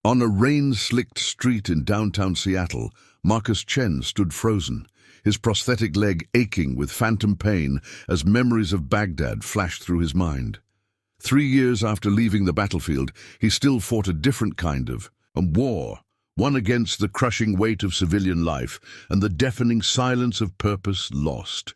On a rain-slicked street in downtown Seattle, Marcus Chen stood frozen, his prosthetic leg aching with phantom pain as memories of Baghdad flashed through his mind. 3 years after leaving the battlefield, he still fought a different kind of war, one against the crushing weight of civilian life and the deafening silence of purpose lost.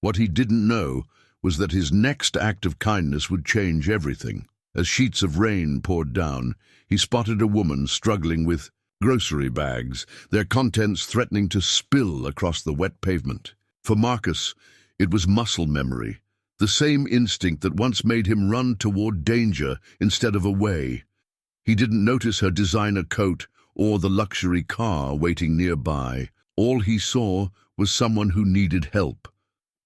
What he didn't know was that his next act of kindness would change everything. As sheets of rain poured down, he spotted a woman struggling with grocery bags, their contents threatening to spill across the wet pavement. For Marcus, it was muscle memory, the same instinct that once made him run toward danger instead of away. He didn't notice her designer coat or the luxury car waiting nearby. All he saw was someone who needed help,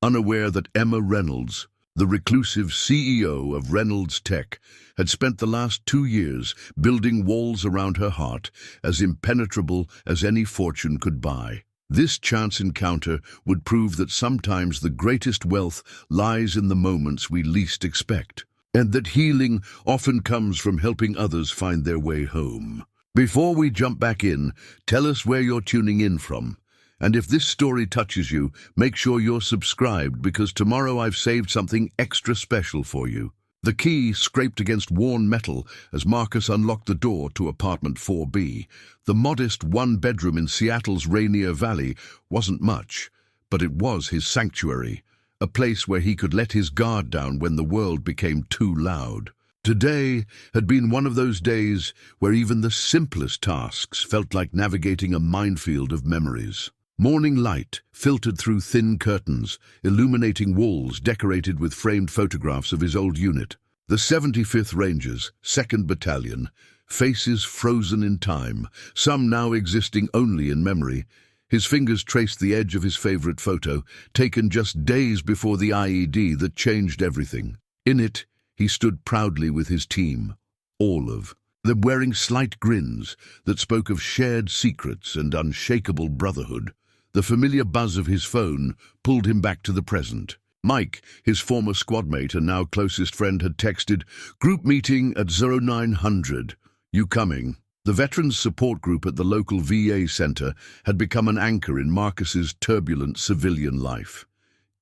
unaware that Emma Reynolds, the reclusive CEO of Reynolds Tech, had spent the last 2 years building walls around her heart as impenetrable as any fortune could buy. This chance encounter would prove that sometimes the greatest wealth lies in the moments we least expect, and that healing often comes from helping others find their way home. Before we jump back in, tell us where you're tuning in from. And if this story touches you, make sure you're subscribed, because tomorrow I've saved something extra special for you. The key scraped against worn metal as Marcus unlocked the door to apartment 4B. The modest one-bedroom in Seattle's Rainier Valley wasn't much, but it was his sanctuary, a place where he could let his guard down when the world became too loud. Today had been one of those days where even the simplest tasks felt like navigating a minefield of memories. Morning light filtered through thin curtains, illuminating walls decorated with framed photographs of his old unit. The 75th Rangers, 2nd Battalion, faces frozen in time, some now existing only in memory. His fingers traced the edge of his favorite photo, taken just days before the IED that changed everything. In it, he stood proudly with his team, all of them wearing slight grins that spoke of shared secrets and unshakable brotherhood. The familiar buzz of his phone pulled him back to the present. Mike, his former squadmate and now closest friend, had texted, "Group meeting at 0900. You coming?" The Veterans Support Group at the local VA center had become an anchor in Marcus's turbulent civilian life.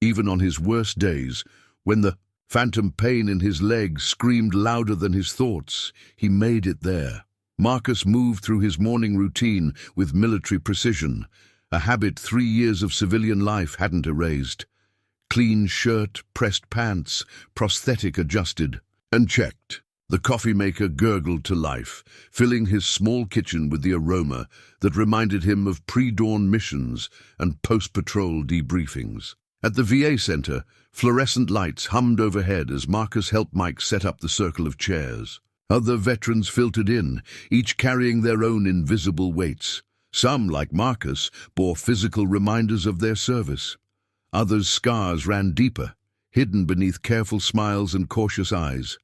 Even on his worst days, when the phantom pain in his leg screamed louder than his thoughts, he made it there. Marcus moved through his morning routine with military precision, a habit 3 years of civilian life hadn't erased. Clean shirt, pressed pants, prosthetic adjusted, and checked. The coffee maker gurgled to life, filling his small kitchen with the aroma that reminded him of pre-dawn missions and post-patrol debriefings. At the VA center, fluorescent lights hummed overhead as Marcus helped Mike set up the circle of chairs. Other veterans filtered in, each carrying their own invisible weights. Some, like Marcus, bore physical reminders of their service. Others' scars ran deeper, hidden beneath careful smiles and cautious eyes.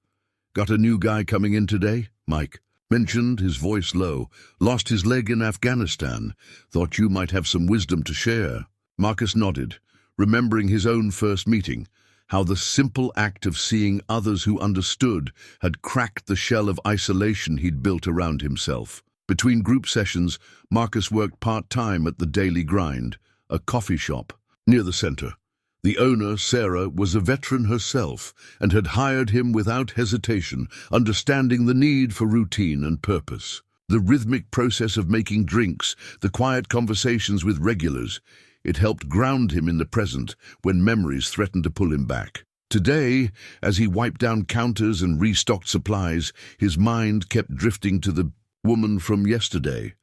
"Got a new guy coming in today?" Mike mentioned, his voice low. "Lost his leg in Afghanistan. Thought you might have some wisdom to share." Marcus nodded, remembering his own first meeting, how the simple act of seeing others who understood had cracked the shell of isolation he'd built around himself. Between group sessions, Marcus worked part-time at the Daily Grind, a coffee shop near the center. The owner, Sarah, was a veteran herself and had hired him without hesitation, understanding the need for routine and purpose. The rhythmic process of making drinks, the quiet conversations with regulars, it helped ground him in the present when memories threatened to pull him back. Today, as he wiped down counters and restocked supplies, his mind kept drifting to the woman from yesterday.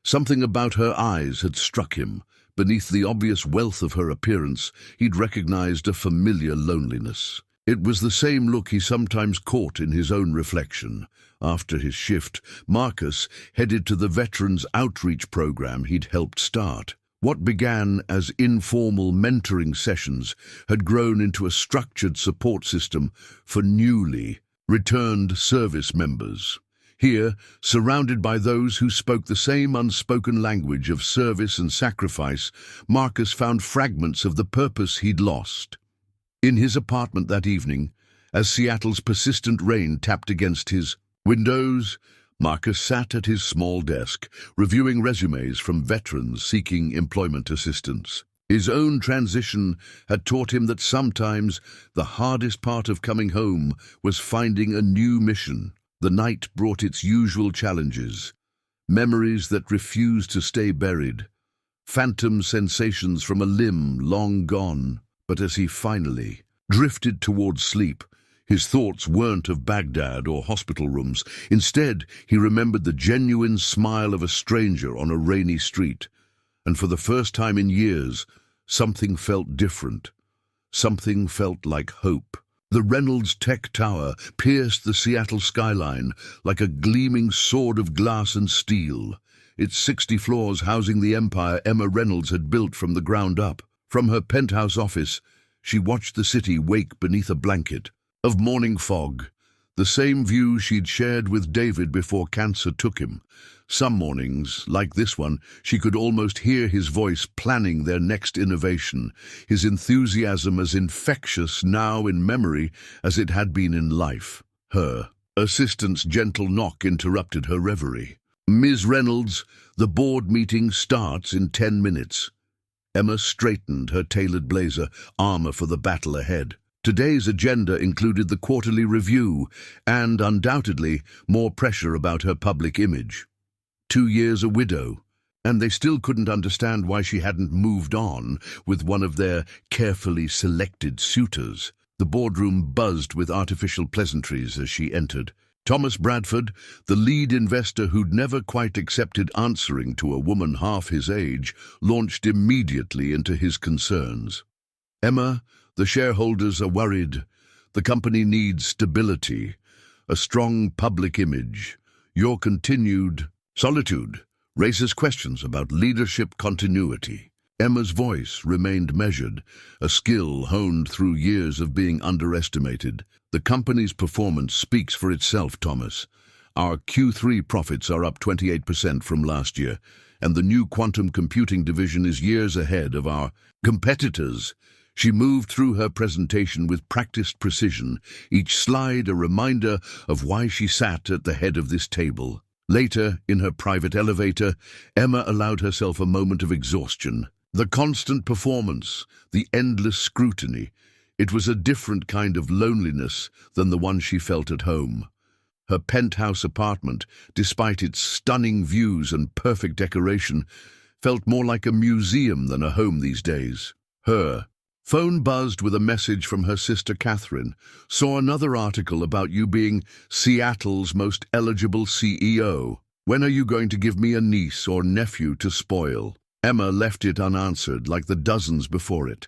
Something about her eyes had struck him. Beneath the obvious wealth of her appearance, he'd recognized a familiar loneliness. It was the same look he sometimes caught in his own reflection. After his shift, Marcus headed to the Veterans Outreach program he'd helped start. What began as informal mentoring sessions had grown into a structured support system for newly returned service members. Here, surrounded by those who spoke the same unspoken language of service and sacrifice, Marcus found fragments of the purpose he'd lost. In his apartment that evening, as Seattle's persistent rain tapped against his windows, Marcus sat at his small desk, reviewing resumes from veterans seeking employment assistance. His own transition had taught him that sometimes the hardest part of coming home was finding a new mission. The night brought its usual challenges, memories that refused to stay buried, phantom sensations from a limb long gone. But as he finally drifted towards sleep, his thoughts weren't of Baghdad or hospital rooms. Instead, he remembered the genuine smile of a stranger on a rainy street. And for the first time in years, something felt different. Something felt like hope. The Reynolds Tech Tower pierced the Seattle skyline like a gleaming sword of glass and steel, its 60 floors housing the empire Emma Reynolds had built from the ground up. From her penthouse office, she watched the city wake beneath a blanket of morning fog, the same view she'd shared with David before cancer took him. Some mornings, like this one, she could almost hear his voice planning their next innovation, his enthusiasm as infectious now in memory as it had been in life. Her assistant's gentle knock interrupted her reverie. "Ms. Reynolds, the board meeting starts in 10 minutes. Emma straightened her tailored blazer, armor for the battle ahead. Today's agenda included the quarterly review and, undoubtedly, more pressure about her public image. 2 years a widow, and they still couldn't understand why she hadn't moved on with one of their carefully selected suitors. The boardroom buzzed with artificial pleasantries as she entered. Thomas Bradford, the lead investor who'd never quite accepted answering to a woman half his age, launched immediately into his concerns. "Emma, the shareholders are worried. The company needs stability, a strong public image. Your continued solitude raises questions about leadership continuity." Emma's voice remained measured, a skill honed through years of being underestimated. "The company's performance speaks for itself, Thomas. Our Q3 profits are up 28% from last year, and the new quantum computing division is years ahead of our competitors." She moved through her presentation with practiced precision, each slide a reminder of why she sat at the head of this table. Later, in her private elevator, Emma allowed herself a moment of exhaustion. The constant performance, the endless scrutiny, it was a different kind of loneliness than the one she felt at home. Her penthouse apartment, despite its stunning views and perfect decoration, felt more like a museum than a home these days. Her phone buzzed with a message from her sister Catherine. "Saw another article about you being Seattle's most eligible CEO. When are you going to give me a niece or nephew to spoil?" Emma left it unanswered, like the dozens before it.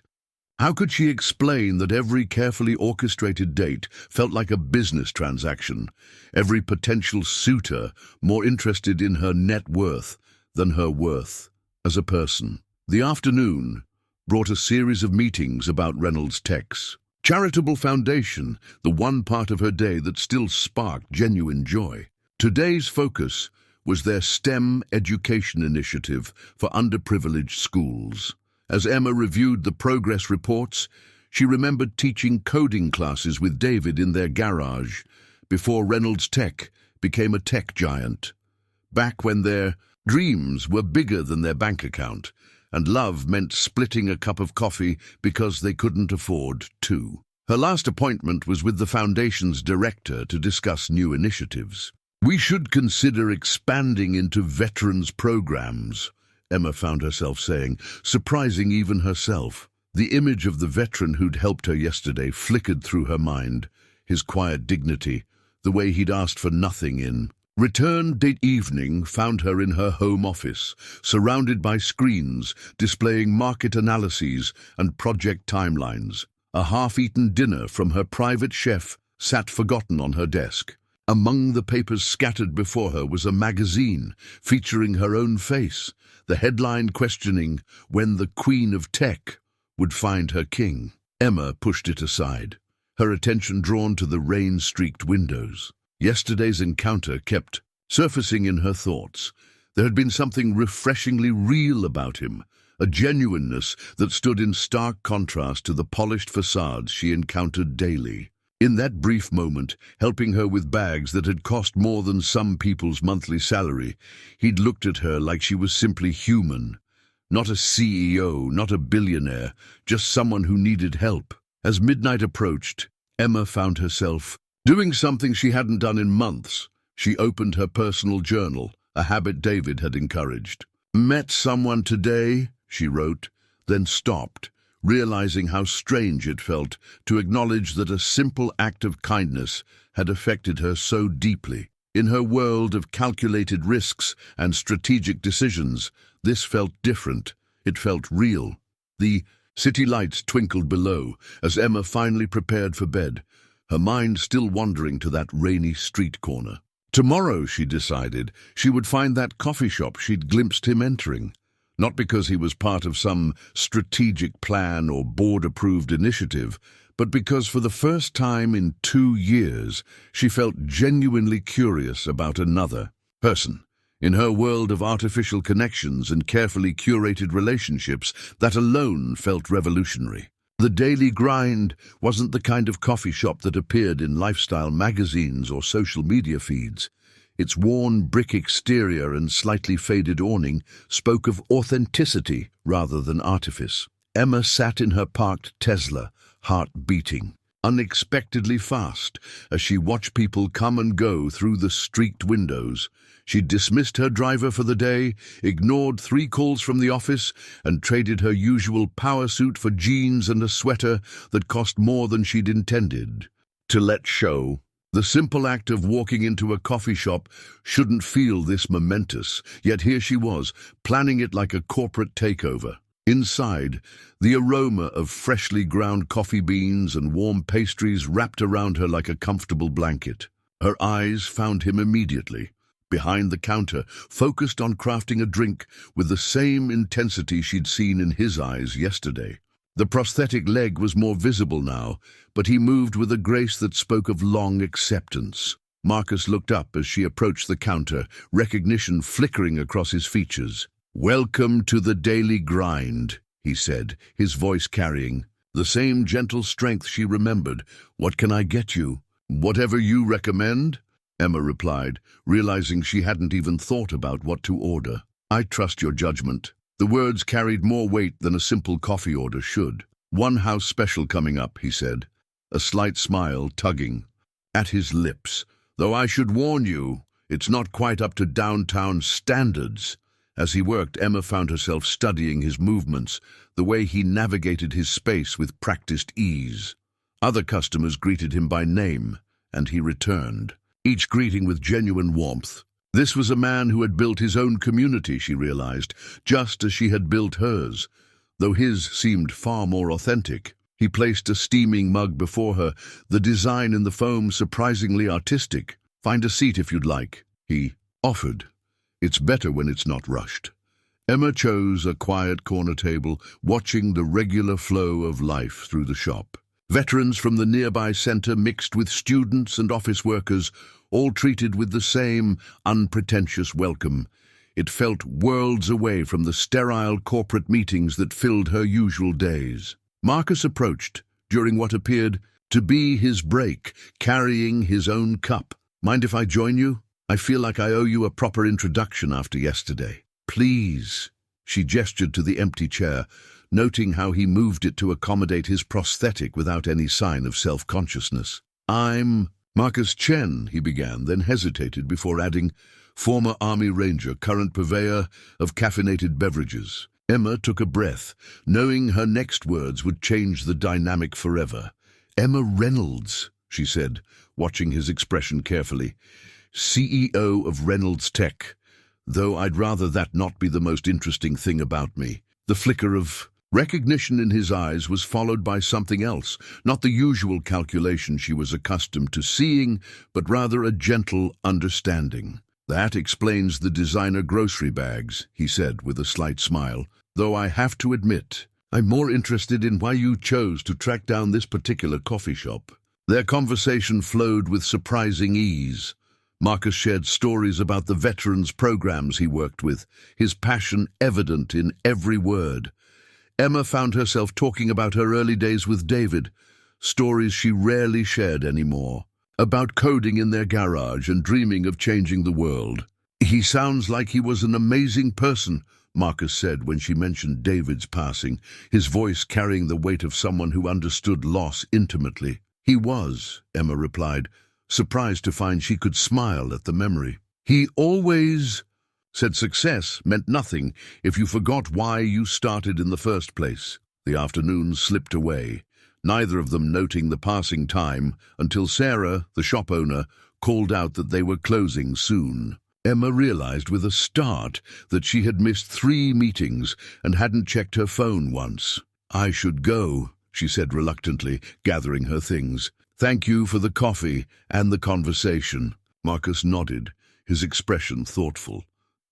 How could she explain that every carefully orchestrated date felt like a business transaction, every potential suitor more interested in her net worth than her worth as a person? The afternoon brought a series of meetings about Reynolds Tech's charitable foundation, the one part of her day that still sparked genuine joy. Today's focus was their STEM education initiative for underprivileged schools. As Emma reviewed the progress reports, she remembered teaching coding classes with David in their garage before Reynolds Tech became a tech giant. Back when their dreams were bigger than their bank account, and love meant splitting a cup of coffee because they couldn't afford two. Her last appointment was with the foundation's director to discuss new initiatives. "We should consider expanding into veterans programs," Emma found herself saying, surprising even herself. The image of the veteran who'd helped her yesterday flickered through her mind, his quiet dignity, the way he'd asked for nothing in. Return date evening found her in her home office, surrounded by screens displaying market analyses and project timelines. A half-eaten dinner from her private chef sat forgotten on her desk. Among the papers scattered before her was a magazine featuring her own face, the headline questioning when the Queen of Tech would find her king. Emma pushed it aside, her attention drawn to the rain-streaked windows. Yesterday's encounter kept surfacing in her thoughts. There had been something refreshingly real about him, a genuineness that stood in stark contrast to the polished facades she encountered daily. In that brief moment, helping her with bags that had cost more than some people's monthly salary, he'd looked at her like she was simply human. Not a CEO, not a billionaire, just someone who needed help. As midnight approached, Emma found herself doing something she hadn't done in months. She opened her personal journal, a habit David had encouraged. "Met someone today," she wrote, then stopped, realizing how strange it felt to acknowledge that a simple act of kindness had affected her so deeply. In her world of calculated risks and strategic decisions, this felt different. It felt real. The city lights twinkled below as Emma finally prepared for bed, her mind still wandering to that rainy street corner. Tomorrow, she decided, she would find that coffee shop she'd glimpsed him entering. Not because he was part of some strategic plan or board-approved initiative, but because for the first time in 2 years, she felt genuinely curious about another person. In her world of artificial connections and carefully curated relationships, that alone felt revolutionary. The daily grind wasn't the kind of coffee shop that appeared in lifestyle magazines or social media feeds. Its worn brick exterior and slightly faded awning spoke of authenticity rather than artifice. Emma sat in her parked Tesla, heart beating, unexpectedly fast, as she watched people come and go through the streaked windows. She dismissed her driver for the day, ignored 3 calls from the office, and traded her usual power suit for jeans and a sweater that cost more than she'd intended. To let show. The simple act of walking into a coffee shop shouldn't feel this momentous, yet here she was, planning it like a corporate takeover. Inside, the aroma of freshly ground coffee beans and warm pastries wrapped around her like a comfortable blanket. Her eyes found him immediately, behind the counter, focused on crafting a drink with the same intensity she'd seen in his eyes yesterday. The prosthetic leg was more visible now, but he moved with a grace that spoke of long acceptance. Marcus looked up as she approached the counter, recognition flickering across his features. "Welcome to the daily grind," he said, his voice carrying the same gentle strength she remembered. "What can I get you?" "Whatever you recommend," Emma replied, realizing she hadn't even thought about what to order. "I trust your judgment." The words carried more weight than a simple coffee order should. "One house special coming up," he said, a slight smile tugging at his lips. "Though I should warn you, it's not quite up to downtown standards." As he worked, Emma found herself studying his movements, the way he navigated his space with practiced ease. Other customers greeted him by name, and he returned, each greeting with genuine warmth. This was a man who had built his own community, she realized, just as she had built hers, though his seemed far more authentic. He placed a steaming mug before her, the design in the foam surprisingly artistic. "Find a seat if you'd like," he offered. "It's better when it's not rushed." Emma chose a quiet corner table, watching the regular flow of life through the shop. Veterans from the nearby center mixed with students and office workers, all treated with the same unpretentious welcome. It felt worlds away from the sterile corporate meetings that filled her usual days. Marcus approached, during what appeared to be his break, carrying his own cup. "Mind if I join you? I feel like I owe you a proper introduction after yesterday." "Please." She gestured to the empty chair, noting how he moved it to accommodate his prosthetic without any sign of self-consciousness. "I'm Marcus Chen," he began, then hesitated before adding, "former Army Ranger, current purveyor of caffeinated beverages." Emma took a breath, knowing her next words would change the dynamic forever. "Emma Reynolds," she said, watching his expression carefully. "CEO of Reynolds Tech, though I'd rather that not be the most interesting thing about me." The flicker of recognition in his eyes was followed by something else, not the usual calculation she was accustomed to seeing, but rather a gentle understanding. "That explains the designer grocery bags," he said with a slight smile, "though I have to admit, I'm more interested in why you chose to track down this particular coffee shop." Their conversation flowed with surprising ease. Marcus shared stories about the veterans programs he worked with, his passion evident in every word. Emma found herself talking about her early days with David, stories she rarely shared anymore, about coding in their garage and dreaming of changing the world. "He sounds like he was an amazing person," Marcus said when she mentioned David's passing, his voice carrying the weight of someone who understood loss intimately. "He was," Emma replied, surprised to find she could smile at the memory. "He always said success meant nothing if you forgot why you started in the first place." The afternoon slipped away, neither of them noting the passing time until Sarah, the shop owner, called out that they were closing soon. Emma realized with a start that she had missed 3 meetings and hadn't checked her phone once. "I should go," she said reluctantly, gathering her things. "Thank you for the coffee and the conversation." Marcus nodded, his expression thoughtful.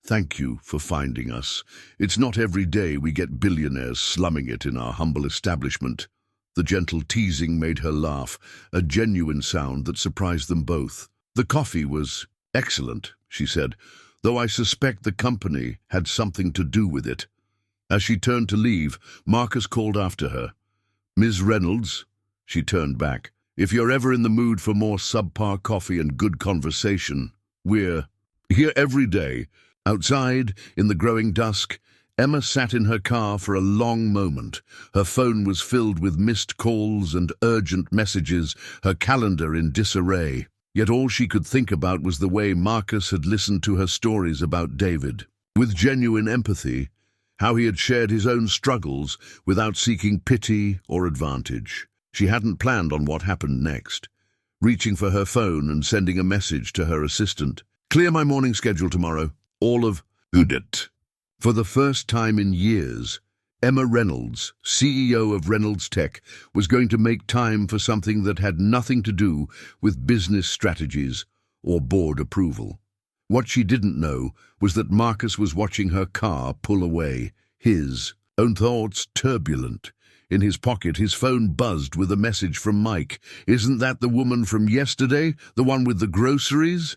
"Thank you for finding us. It's not every day we get billionaires slumming it in our humble establishment." The gentle teasing made her laugh, a genuine sound that surprised them both. "The coffee was excellent," she said, "though I suspect the company had something to do with it." As she turned to leave, Marcus called after her. "Ms. Reynolds?" She turned back. "If you're ever in the mood for more subpar coffee and good conversation, we're here every day." Outside, in the growing dusk, Emma sat in her car for a long moment. Her phone was filled with missed calls and urgent messages, her calendar in disarray. Yet all she could think about was the way Marcus had listened to her stories about David. With genuine empathy, how he had shared his own struggles without seeking pity or advantage. She hadn't planned on what happened next. Reaching for her phone and sending a message to her assistant. "Clear my morning schedule tomorrow. All of Udit." For the first time in years, Emma Reynolds, CEO of Reynolds Tech, was going to make time for something that had nothing to do with business strategies or board approval. What she didn't know was that Marcus was watching her car pull away, his own thoughts turbulent. In his pocket, his phone buzzed with a message from Mike. "Isn't that the woman from yesterday, the one with the groceries?"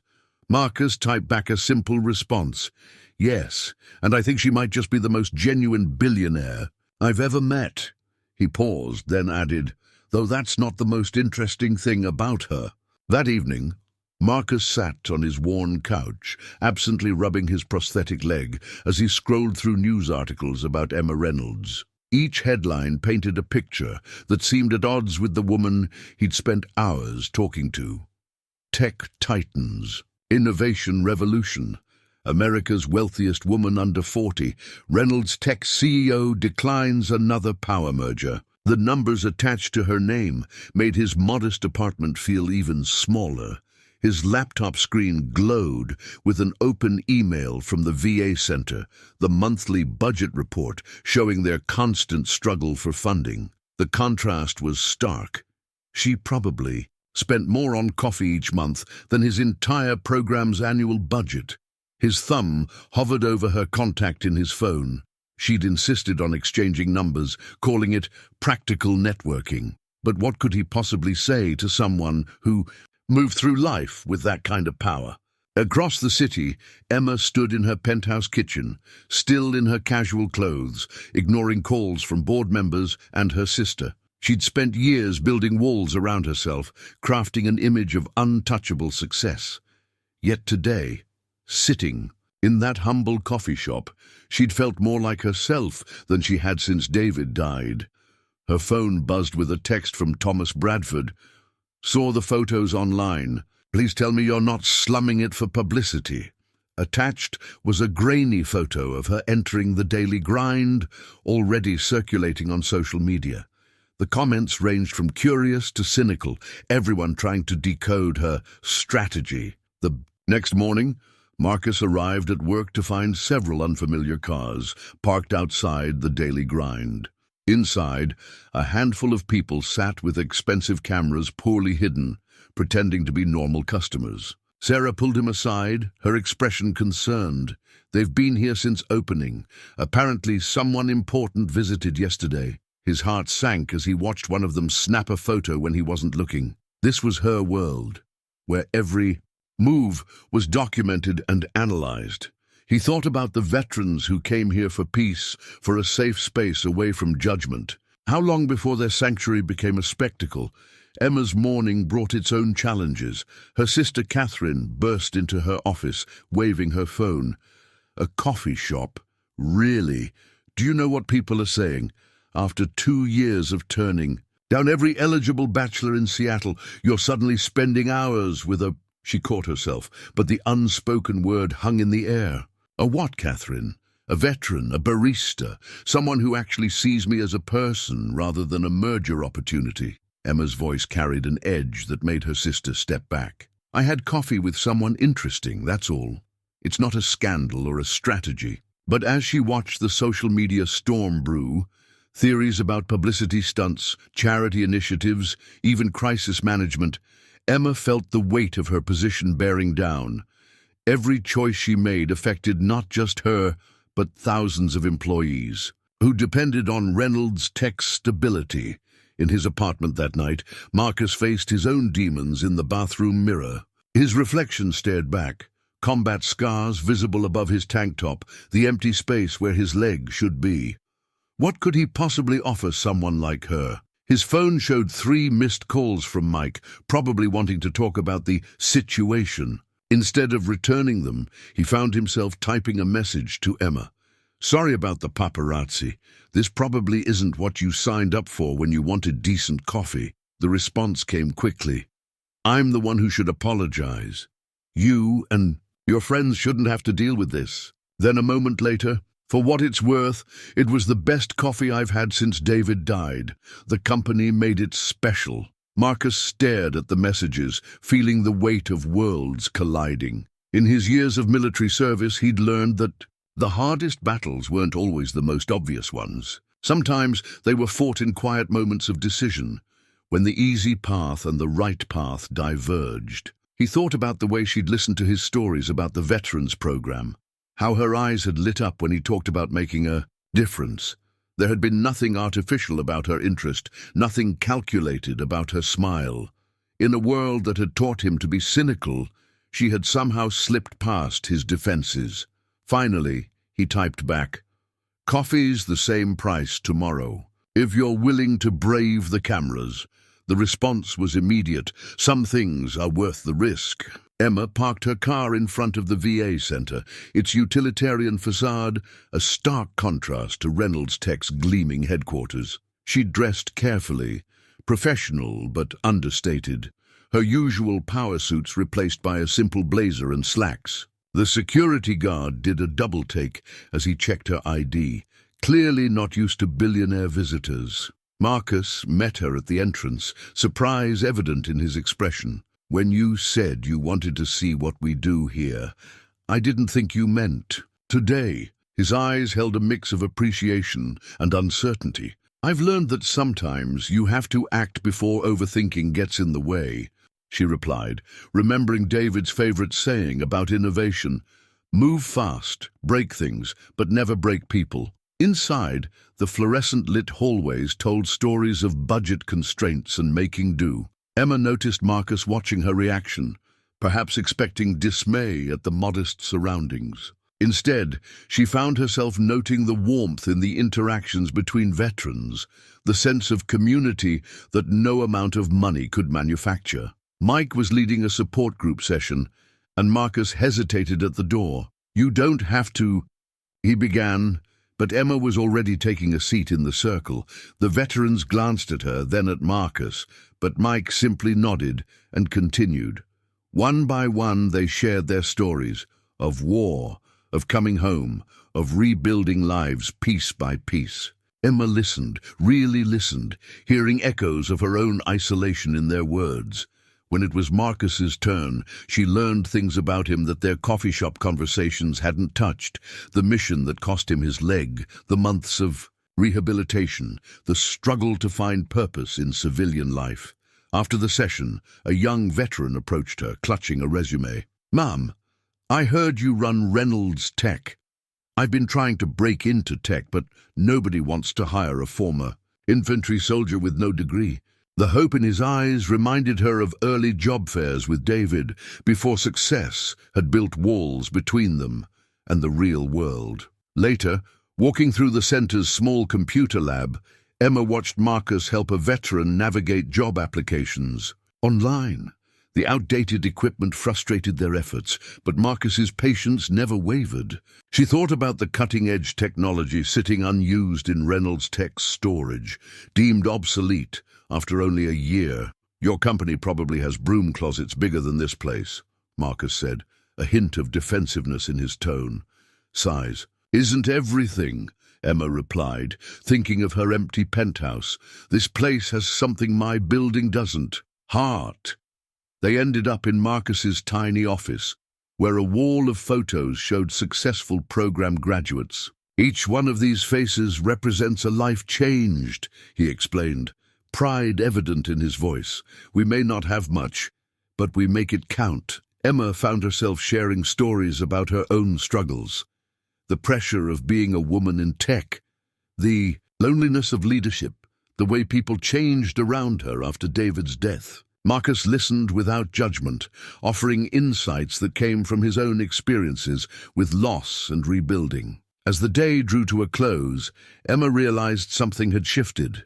Marcus typed back a simple response. "Yes, and I think she might just be the most genuine billionaire I've ever met." He paused, then added, "Though that's not the most interesting thing about her." That evening, Marcus sat on his worn couch, absently rubbing his prosthetic leg as he scrolled through news articles about Emma Reynolds. Each headline painted a picture that seemed at odds with the woman he'd spent hours talking to. Tech titans. Innovation revolution. America's wealthiest woman under 40, Reynolds Tech CEO declines another power merger. The numbers attached to her name made his modest apartment feel even smaller. His laptop screen glowed with an open email from the VA Center, the monthly budget report showing their constant struggle for funding. The contrast was stark. She probably spent more on coffee each month than his entire program's annual budget. His thumb hovered over her contact in his phone. She'd insisted on exchanging numbers, calling it practical networking. But what could he possibly say to someone who moved through life with that kind of power? Across the city, Emma stood in her penthouse kitchen, still in her casual clothes, ignoring calls from board members and her sister. She'd spent years building walls around herself, crafting an image of untouchable success. Yet today, sitting in that humble coffee shop, she'd felt more like herself than she had since David died. Her phone buzzed with a text from Thomas Bradford. "Saw the photos online. Please tell me you're not slumming it for publicity." Attached was a grainy photo of her entering the daily grind, already circulating on social media. The comments ranged from curious to cynical, everyone trying to decode her strategy. The next morning, Marcus arrived at work to find several unfamiliar cars parked outside the daily grind. Inside, a handful of people sat with expensive cameras poorly hidden, pretending to be normal customers. Sarah pulled him aside, her expression concerned. "They've been here since opening. Apparently someone important visited yesterday." His heart sank as he watched one of them snap a photo when he wasn't looking. This was her world, where every move was documented and analyzed. He thought about the veterans who came here for peace, for a safe space away from judgment. How long before their sanctuary became a spectacle? Emma's morning brought its own challenges. Her sister Catherine burst into her office, waving her phone. A coffee shop? Really? Do you know what people are saying? After 2 years of turning down every eligible bachelor in Seattle, you're suddenly spending hours with a... She caught herself, but the unspoken word hung in the air. A what, Catherine? A veteran, a barista, someone who actually sees me as a person rather than a merger opportunity. Emma's voice carried an edge that made her sister step back. I had coffee with someone interesting, that's all. It's not a scandal or a strategy. But as she watched the social media storm brew, theories about publicity stunts, charity initiatives, even crisis management, Emma felt the weight of her position bearing down. Every choice she made affected not just her, but thousands of employees who depended on Reynolds Tech's stability. In his apartment that night, Marcus faced his own demons in the bathroom mirror. His reflection stared back, combat scars visible above his tank top, the empty space where his leg should be. What could he possibly offer someone like her? His phone showed 3 missed calls from Mike, probably wanting to talk about the situation. Instead of returning them, he found himself typing a message to Emma. Sorry about the paparazzi. This probably isn't what you signed up for when you wanted decent coffee. The response came quickly. I'm the one who should apologize. You and your friends shouldn't have to deal with this. Then a moment later, for what it's worth, it was the best coffee I've had since David died. The company made it special. Marcus stared at the messages, feeling the weight of worlds colliding. In his years of military service, he'd learned that the hardest battles weren't always the most obvious ones. Sometimes they were fought in quiet moments of decision, when the easy path and the right path diverged. He thought about the way she'd listened to his stories about the veterans program, how her eyes had lit up when he talked about making a difference. There had been nothing artificial about her interest, nothing calculated about her smile. In a world that had taught him to be cynical, she had somehow slipped past his defenses. Finally, he typed back, "Coffee's the same price tomorrow, if you're willing to brave the cameras." The response was immediate. Some things are worth the risk. Emma parked her car in front of the VA center, its utilitarian facade a stark contrast to Reynolds Tech's gleaming headquarters. She dressed carefully, professional but understated, her usual power suits replaced by a simple blazer and slacks. The security guard did a double take as he checked her ID, clearly not used to billionaire visitors. Marcus met her at the entrance, surprise evident in his expression. "When you said you wanted to see what we do here, I didn't think you meant today." His eyes held a mix of appreciation and uncertainty. "I've learned that sometimes you have to act before overthinking gets in the way," she replied, remembering David's favorite saying about innovation. Move fast, break things, but never break people. Inside, the fluorescent-lit hallways told stories of budget constraints and making do. Emma noticed Marcus watching her reaction, perhaps expecting dismay at the modest surroundings. Instead, she found herself noting the warmth in the interactions between veterans, the sense of community that no amount of money could manufacture. Mike was leading a support group session, and Marcus hesitated at the door. "You don't have to," he began, but Emma was already taking a seat in the circle. The veterans glanced at her, then at Marcus, but Mike simply nodded and continued. One by one they shared their stories of war, of coming home, of rebuilding lives piece by piece. Emma listened, really listened, hearing echoes of her own isolation in their words. When it was Marcus's turn, she learned things about him that their coffee shop conversations hadn't touched. The mission that cost him his leg, the months of rehabilitation, the struggle to find purpose in civilian life. After the session, a young veteran approached her, clutching a resume. "Ma'am, I heard you run Reynolds Tech. I've been trying to break into tech, but nobody wants to hire a former infantry soldier with no degree." The hope in his eyes reminded her of early job fairs with David, before success had built walls between them and the real world. Later, walking through the center's small computer lab, Emma watched Marcus help a veteran navigate job applications online. The outdated equipment frustrated their efforts, but Marcus's patience never wavered. She thought about the cutting-edge technology sitting unused in Reynolds Tech's storage, deemed obsolete after only a year. "Your company probably has broom closets bigger than this place," Marcus said, a hint of defensiveness in his tone. "Size isn't everything," Emma replied, thinking of her empty penthouse. "This place has something my building doesn't: heart." They ended up in Marcus's tiny office, where a wall of photos showed successful program graduates. "Each one of these faces represents a life changed," he explained, pride evident in his voice. "We may not have much, but we make it count." Emma found herself sharing stories about her own struggles. The pressure of being a woman in tech, the loneliness of leadership, the way people changed around her after David's death. Marcus listened without judgment, offering insights that came from his own experiences with loss and rebuilding. As the day drew to a close, Emma realized something had shifted.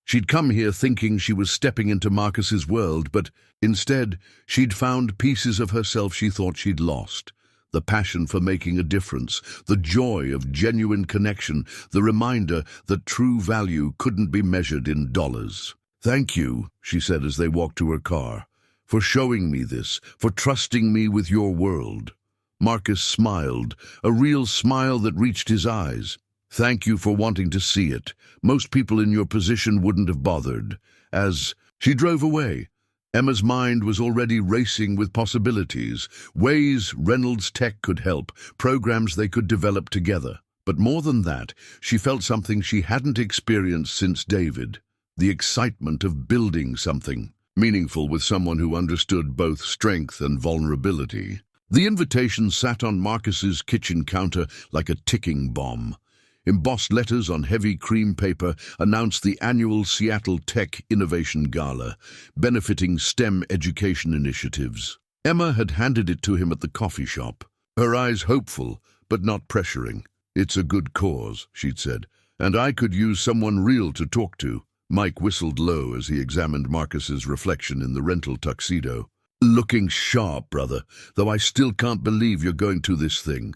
She'd come here thinking she was stepping into Marcus's world, but instead she'd found pieces of herself she thought she'd lost. The passion for making a difference, the joy of genuine connection, the reminder that true value couldn't be measured in dollars. "Thank you," she said as they walked to her car, "for showing me this, for trusting me with your world." Marcus smiled, a real smile that reached his eyes. "Thank you for wanting to see it. Most people in your position wouldn't have bothered." As she drove away, Emma's mind was already racing with possibilities, ways Reynolds Tech could help, programs they could develop together. But more than that, she felt something she hadn't experienced since David: the excitement of building something meaningful with someone who understood both strength and vulnerability. The invitation sat on Marcus's kitchen counter like a ticking bomb. Embossed letters on heavy cream paper announced the annual Seattle Tech Innovation Gala, benefiting STEM education initiatives. Emma had handed it to him at the coffee shop, her eyes hopeful but not pressuring. "It's a good cause," she'd said, "and I could use someone real to talk to." Mike whistled low as he examined Marcus's reflection in the rental tuxedo. "Looking sharp, brother, though I still can't believe you're going to this thing."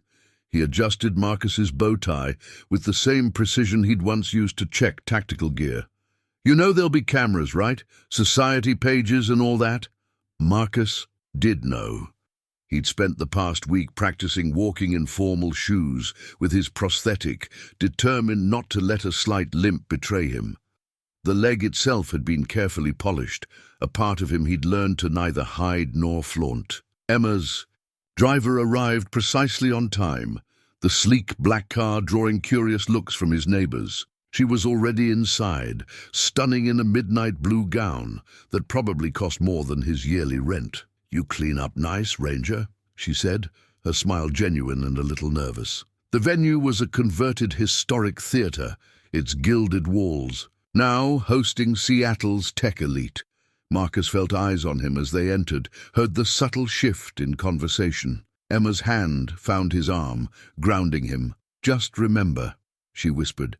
He adjusted Marcus's bow tie with the same precision he'd once used to check tactical gear. "You know there'll be cameras, right? Society pages and all that?" Marcus did know. He'd spent the past week practicing walking in formal shoes with his prosthetic, determined not to let a slight limp betray him. The leg itself had been carefully polished, a part of him he'd learned to neither hide nor flaunt. Emma's driver arrived precisely on time, the sleek black car drawing curious looks from his neighbors. She was already inside, stunning in a midnight blue gown that probably cost more than his yearly rent. "You clean up nice, Ranger," she said, her smile genuine and a little nervous. The venue was a converted historic theater, its gilded walls, now hosting Seattle's tech elite. Marcus felt eyes on him as they entered, heard the subtle shift in conversation. Emma's hand found his arm, grounding him. "Just remember," she whispered,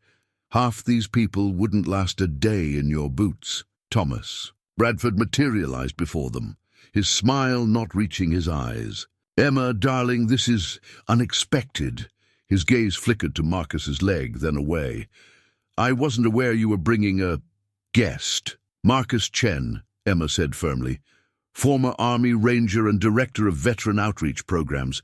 "half these people wouldn't last a day in your boots." Thomas Bradford materialized before them, his smile not reaching his eyes. "Emma, darling, this is unexpected." His gaze flickered to Marcus's leg, then away. "I wasn't aware you were bringing a guest." "Marcus Chen," Emma said firmly, "former Army Ranger and Director of Veteran Outreach Programs.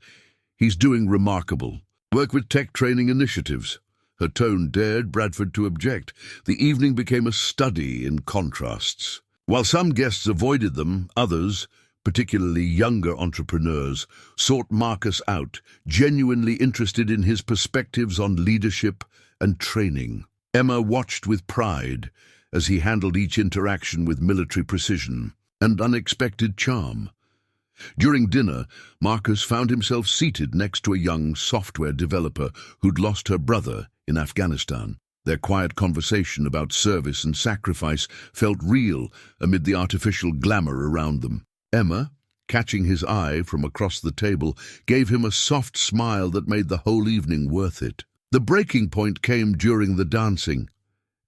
He's doing remarkable work with tech training initiatives." Her tone dared Bradford to object. The evening became a study in contrasts. While some guests avoided them, others, particularly younger entrepreneurs, sought Marcus out, genuinely interested in his perspectives on leadership and training. Emma watched with pride as he handled each interaction with military precision and unexpected charm. During dinner, Marcus found himself seated next to a young software developer who'd lost her brother in Afghanistan. Their quiet conversation about service and sacrifice felt real amid the artificial glamour around them. Emma, catching his eye from across the table, gave him a soft smile that made the whole evening worth it. The breaking point came during the dancing.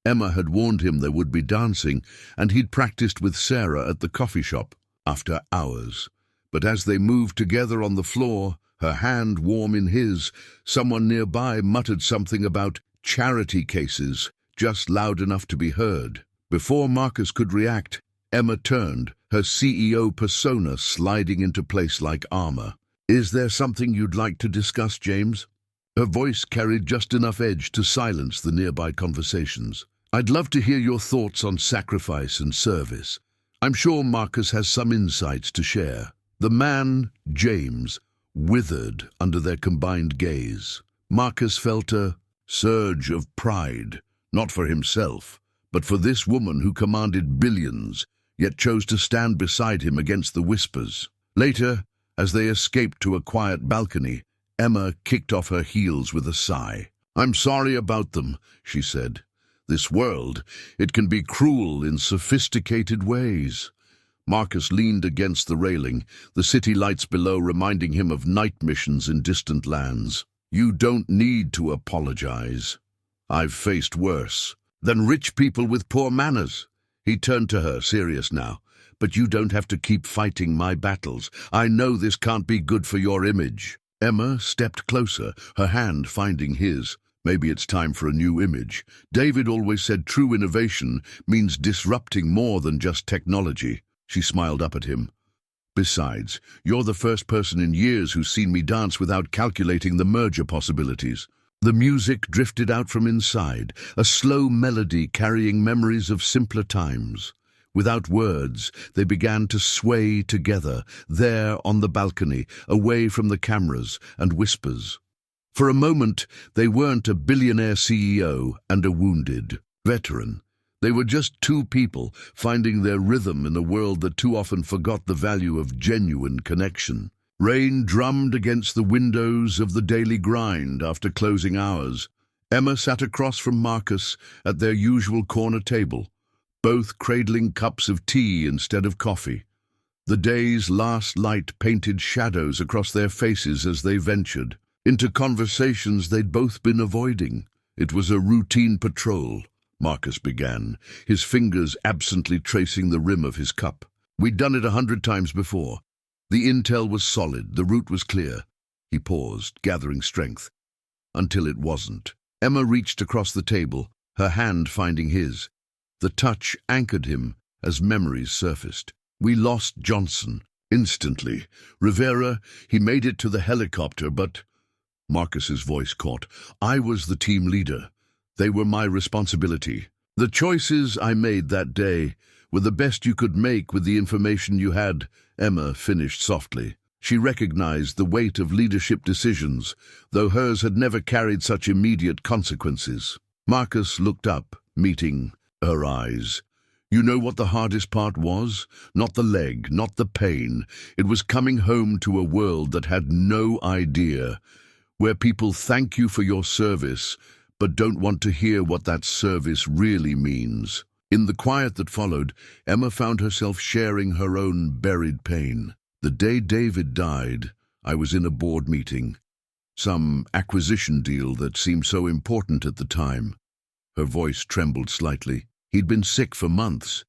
Emma had warned him there would be dancing, and he'd practiced with Sarah at the coffee shop. After hours. But as they moved together on the floor, her hand warm in his, someone nearby muttered something about charity cases, just loud enough to be heard. Before Marcus could react, Emma turned, her CEO persona sliding into place like armor. "Is there something you'd like to discuss, James?" Her voice carried just enough edge to silence the nearby conversations. "I'd love to hear your thoughts on sacrifice and service. I'm sure Marcus has some insights to share." The man, James, withered under their combined gaze. Marcus felt a surge of pride, not for himself, but for this woman who commanded billions, yet chose to stand beside him against the whispers. Later, as they escaped to a quiet balcony, Emma kicked off her heels with a sigh. "I'm sorry about them," she said. "This world, it can be cruel in sophisticated ways." Marcus leaned against the railing, the city lights below reminding him of night missions in distant lands. "You don't need to apologize. I've faced worse than rich people with poor manners." He turned to her, serious now. "But you don't have to keep fighting my battles. I know this can't be good for your image." Emma stepped closer, her hand finding his. "Maybe it's time for a new image. David always said true innovation means disrupting more than just technology." She smiled up at him. "Besides, you're the first person in years who's seen me dance without calculating the merger possibilities." The music drifted out from inside, a slow melody carrying memories of simpler times. Without words, they began to sway together, there on the balcony, away from the cameras and whispers. For a moment, they weren't a billionaire CEO and a wounded veteran. They were just two people finding their rhythm in a world that too often forgot the value of genuine connection. Rain drummed against the windows of the daily grind after closing hours. Emma sat across from Marcus at their usual corner table, both cradling cups of tea instead of coffee. The day's last light painted shadows across their faces as they ventured into conversations they'd both been avoiding. "It was a routine patrol," Marcus began, his fingers absently tracing the rim of his cup. "We'd done it 100 times before. The intel was solid, the route was clear." He paused, gathering strength, until it wasn't. Emma reached across the table, her hand finding his. The touch anchored him as memories surfaced. "We lost Johnson. Instantly. Rivera, he made it to the helicopter, but—" Marcus's voice caught. "I was the team leader. They were my responsibility. The choices I made that day were the best you could make with the information you had," Emma finished softly. She recognized the weight of leadership decisions, though hers had never carried such immediate consequences. Marcus looked up, meeting her eyes. "You know what the hardest part was? Not the leg, not the pain. It was coming home to a world that had no idea, where people thank you for your service, but don't want to hear what that service really means." In the quiet that followed, Emma found herself sharing her own buried pain. "The day David died, I was in a board meeting. Some acquisition deal that seemed so important at the time." Her voice trembled slightly. "He'd been sick for months,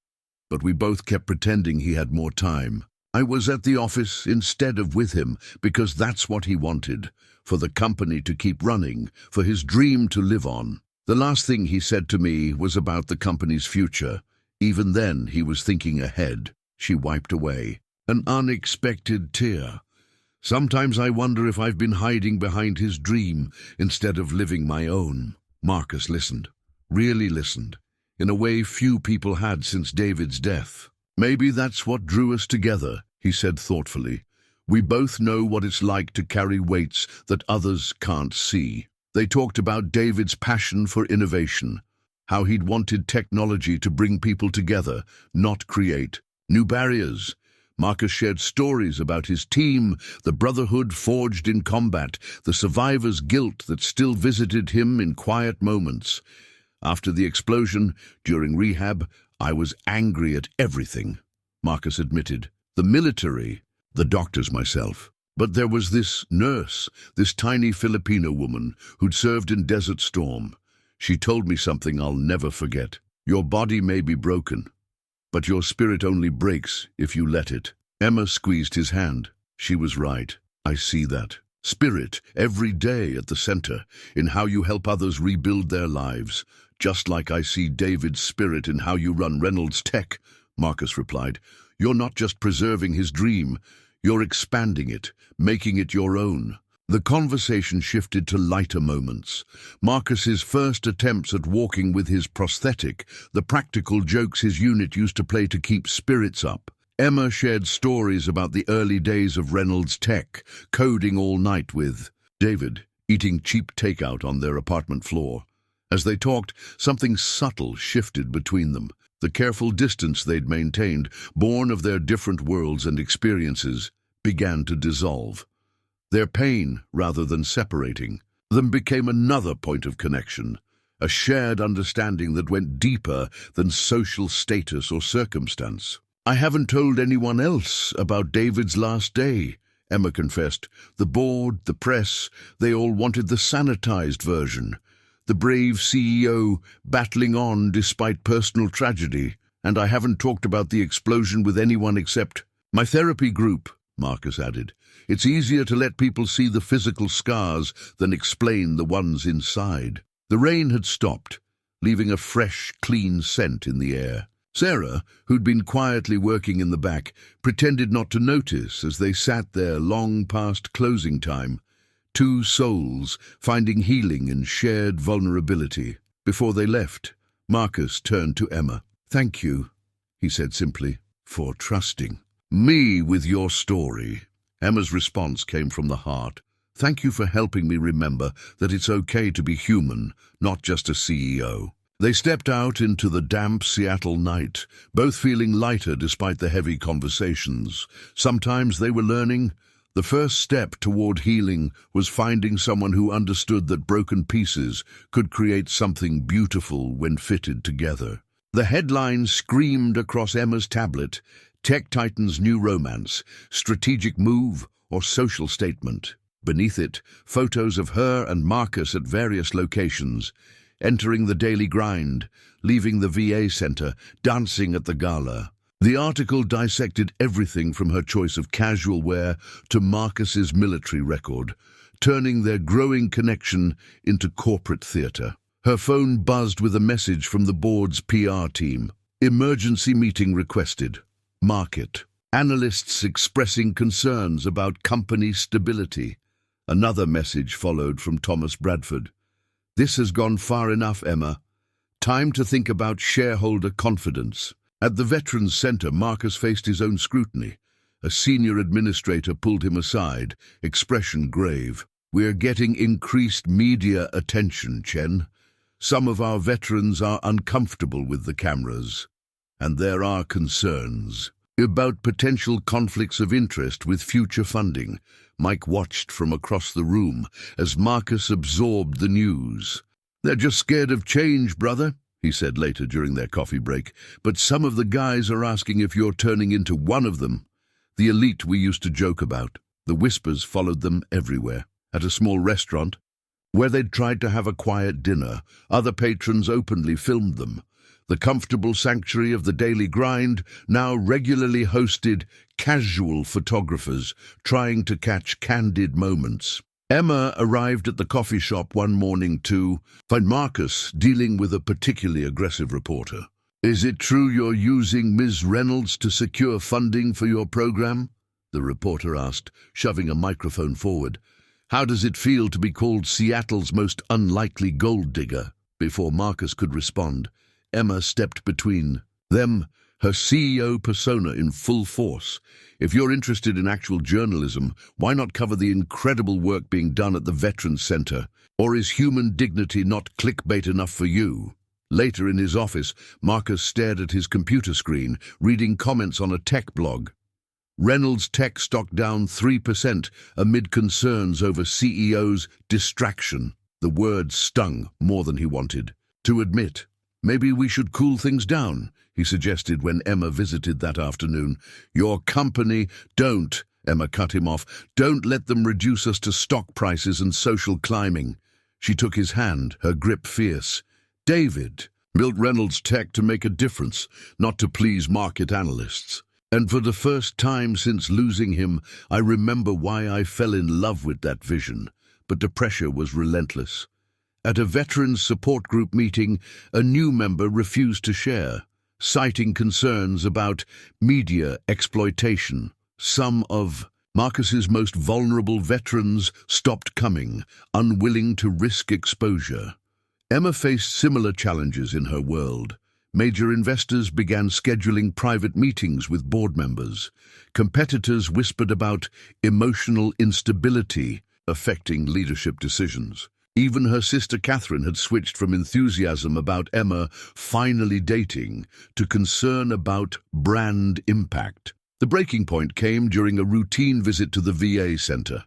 but we both kept pretending he had more time. I was at the office instead of with him, because that's what he wanted, for the company to keep running, for his dream to live on. The last thing he said to me was about the company's future. Even then, he was thinking ahead." She wiped away an unexpected tear. "Sometimes I wonder if I've been hiding behind his dream instead of living my own." Marcus listened, really listened, in a way few people had since David's death. "Maybe that's what drew us together," he said thoughtfully. "We both know what it's like to carry weights that others can't see." They talked about David's passion for innovation, how he'd wanted technology to bring people together, not create new barriers. Marcus shared stories about his team, the brotherhood forged in combat, the survivor's guilt that still visited him in quiet moments. "After the explosion, during rehab, I was angry at everything," Marcus admitted. "The military, the doctors, myself. But there was this nurse, this tiny Filipino woman who'd served in Desert Storm. She told me something I'll never forget. Your body may be broken, but your spirit only breaks if you let it. Emma squeezed his hand. She was right. I see that. Spirit, every day at the center, in how you help others rebuild their lives. Just like I see David's spirit in how you run Reynolds Tech, Marcus replied. You're not just preserving his dream, you're expanding it, making it your own. The conversation shifted to lighter moments. Marcus's first attempts at walking with his prosthetic, the practical jokes his unit used to play to keep spirits up. Emma shared stories about the early days of Reynolds Tech, coding all night with David, eating cheap takeout on their apartment floor. As they talked, something subtle shifted between them. The careful distance they'd maintained, born of their different worlds and experiences, began to dissolve. Their pain, rather than separating them, became another point of connection, a shared understanding that went deeper than social status or circumstance. I haven't told anyone else about David's last day, Emma confessed. The board, the press, they all wanted the sanitized version. The brave CEO battling on despite personal tragedy. And I haven't talked about the explosion with anyone except my therapy group, Marcus added. It's easier to let people see the physical scars than explain the ones inside. The rain had stopped, leaving a fresh, clean scent in the air. Sarah, who'd been quietly working in the back, pretended not to notice as they sat there long past closing time. Two souls finding healing in shared vulnerability. Before they left, Marcus turned to Emma. Thank you, he said simply, for trusting me with your story. Emma's response came from the heart. Thank you for helping me remember that it's okay to be human, not just a CEO. They stepped out into the damp Seattle night, both feeling lighter despite the heavy conversations. Sometimes they were learning. The first step toward healing was finding someone who understood that broken pieces could create something beautiful when fitted together. The headline screamed across Emma's tablet, Tech Titan's New Romance, Strategic Move or Social Statement. Beneath it, photos of her and Marcus at various locations, entering the daily grind, leaving the VA center, dancing at the gala. The article dissected everything from her choice of casual wear to Marcus's military record, turning their growing connection into corporate theater. Her phone buzzed with a message from the board's PR team. Emergency meeting requested. Market. Analysts expressing concerns about company stability. Another message followed from Thomas Bradford. This has gone far enough, Emma. Time to think about shareholder confidence. At the Veterans Center, Marcus faced his own scrutiny. A senior administrator pulled him aside, expression grave. We're getting increased media attention, Chen. Some of our veterans are uncomfortable with the cameras. And there are concerns about potential conflicts of interest with future funding. Mike watched from across the room as Marcus absorbed the news. They're just scared of change, brother, he said later during their coffee break. But some of the guys are asking if you're turning into one of them. The elite we used to joke about. The whispers followed them everywhere. At a small restaurant, where they'd tried to have a quiet dinner, other patrons openly filmed them. The comfortable sanctuary of the daily grind now regularly hosted casual photographers trying to catch candid moments. Emma arrived at the coffee shop one morning to find Marcus dealing with a particularly aggressive reporter. Is it true you're using Ms. Reynolds to secure funding for your program? The reporter asked, shoving a microphone forward. How does it feel to be called Seattle's most unlikely gold digger? Before Marcus could respond, Emma stepped between them, her CEO persona in full force. If you're interested in actual journalism, why not cover the incredible work being done at the Veterans Center? Or is human dignity not clickbait enough for you? Later in his office, Marcus stared at his computer screen, reading comments on a tech blog. Reynolds Tech stock down 3% amid concerns over CEO's distraction. The words stung more than he wanted to admit. Maybe we should cool things down, he suggested when Emma visited that afternoon. Your company, don't, Emma cut him off. Don't let them reduce us to stock prices and social climbing. She took his hand, her grip fierce. David built Reynolds Tech to make a difference, not to please market analysts. And for the first time since losing him, I remember why I fell in love with that vision. But the pressure was relentless. At a veterans support group meeting, a new member refused to share, citing concerns about media exploitation. Some of Marcus's most vulnerable veterans stopped coming, unwilling to risk exposure. Emma faced similar challenges in her world. Major investors began scheduling private meetings with board members. Competitors whispered about emotional instability affecting leadership decisions. Even her sister Catherine had switched from enthusiasm about Emma finally dating to concern about brand impact. The breaking point came during a routine visit to the VA center.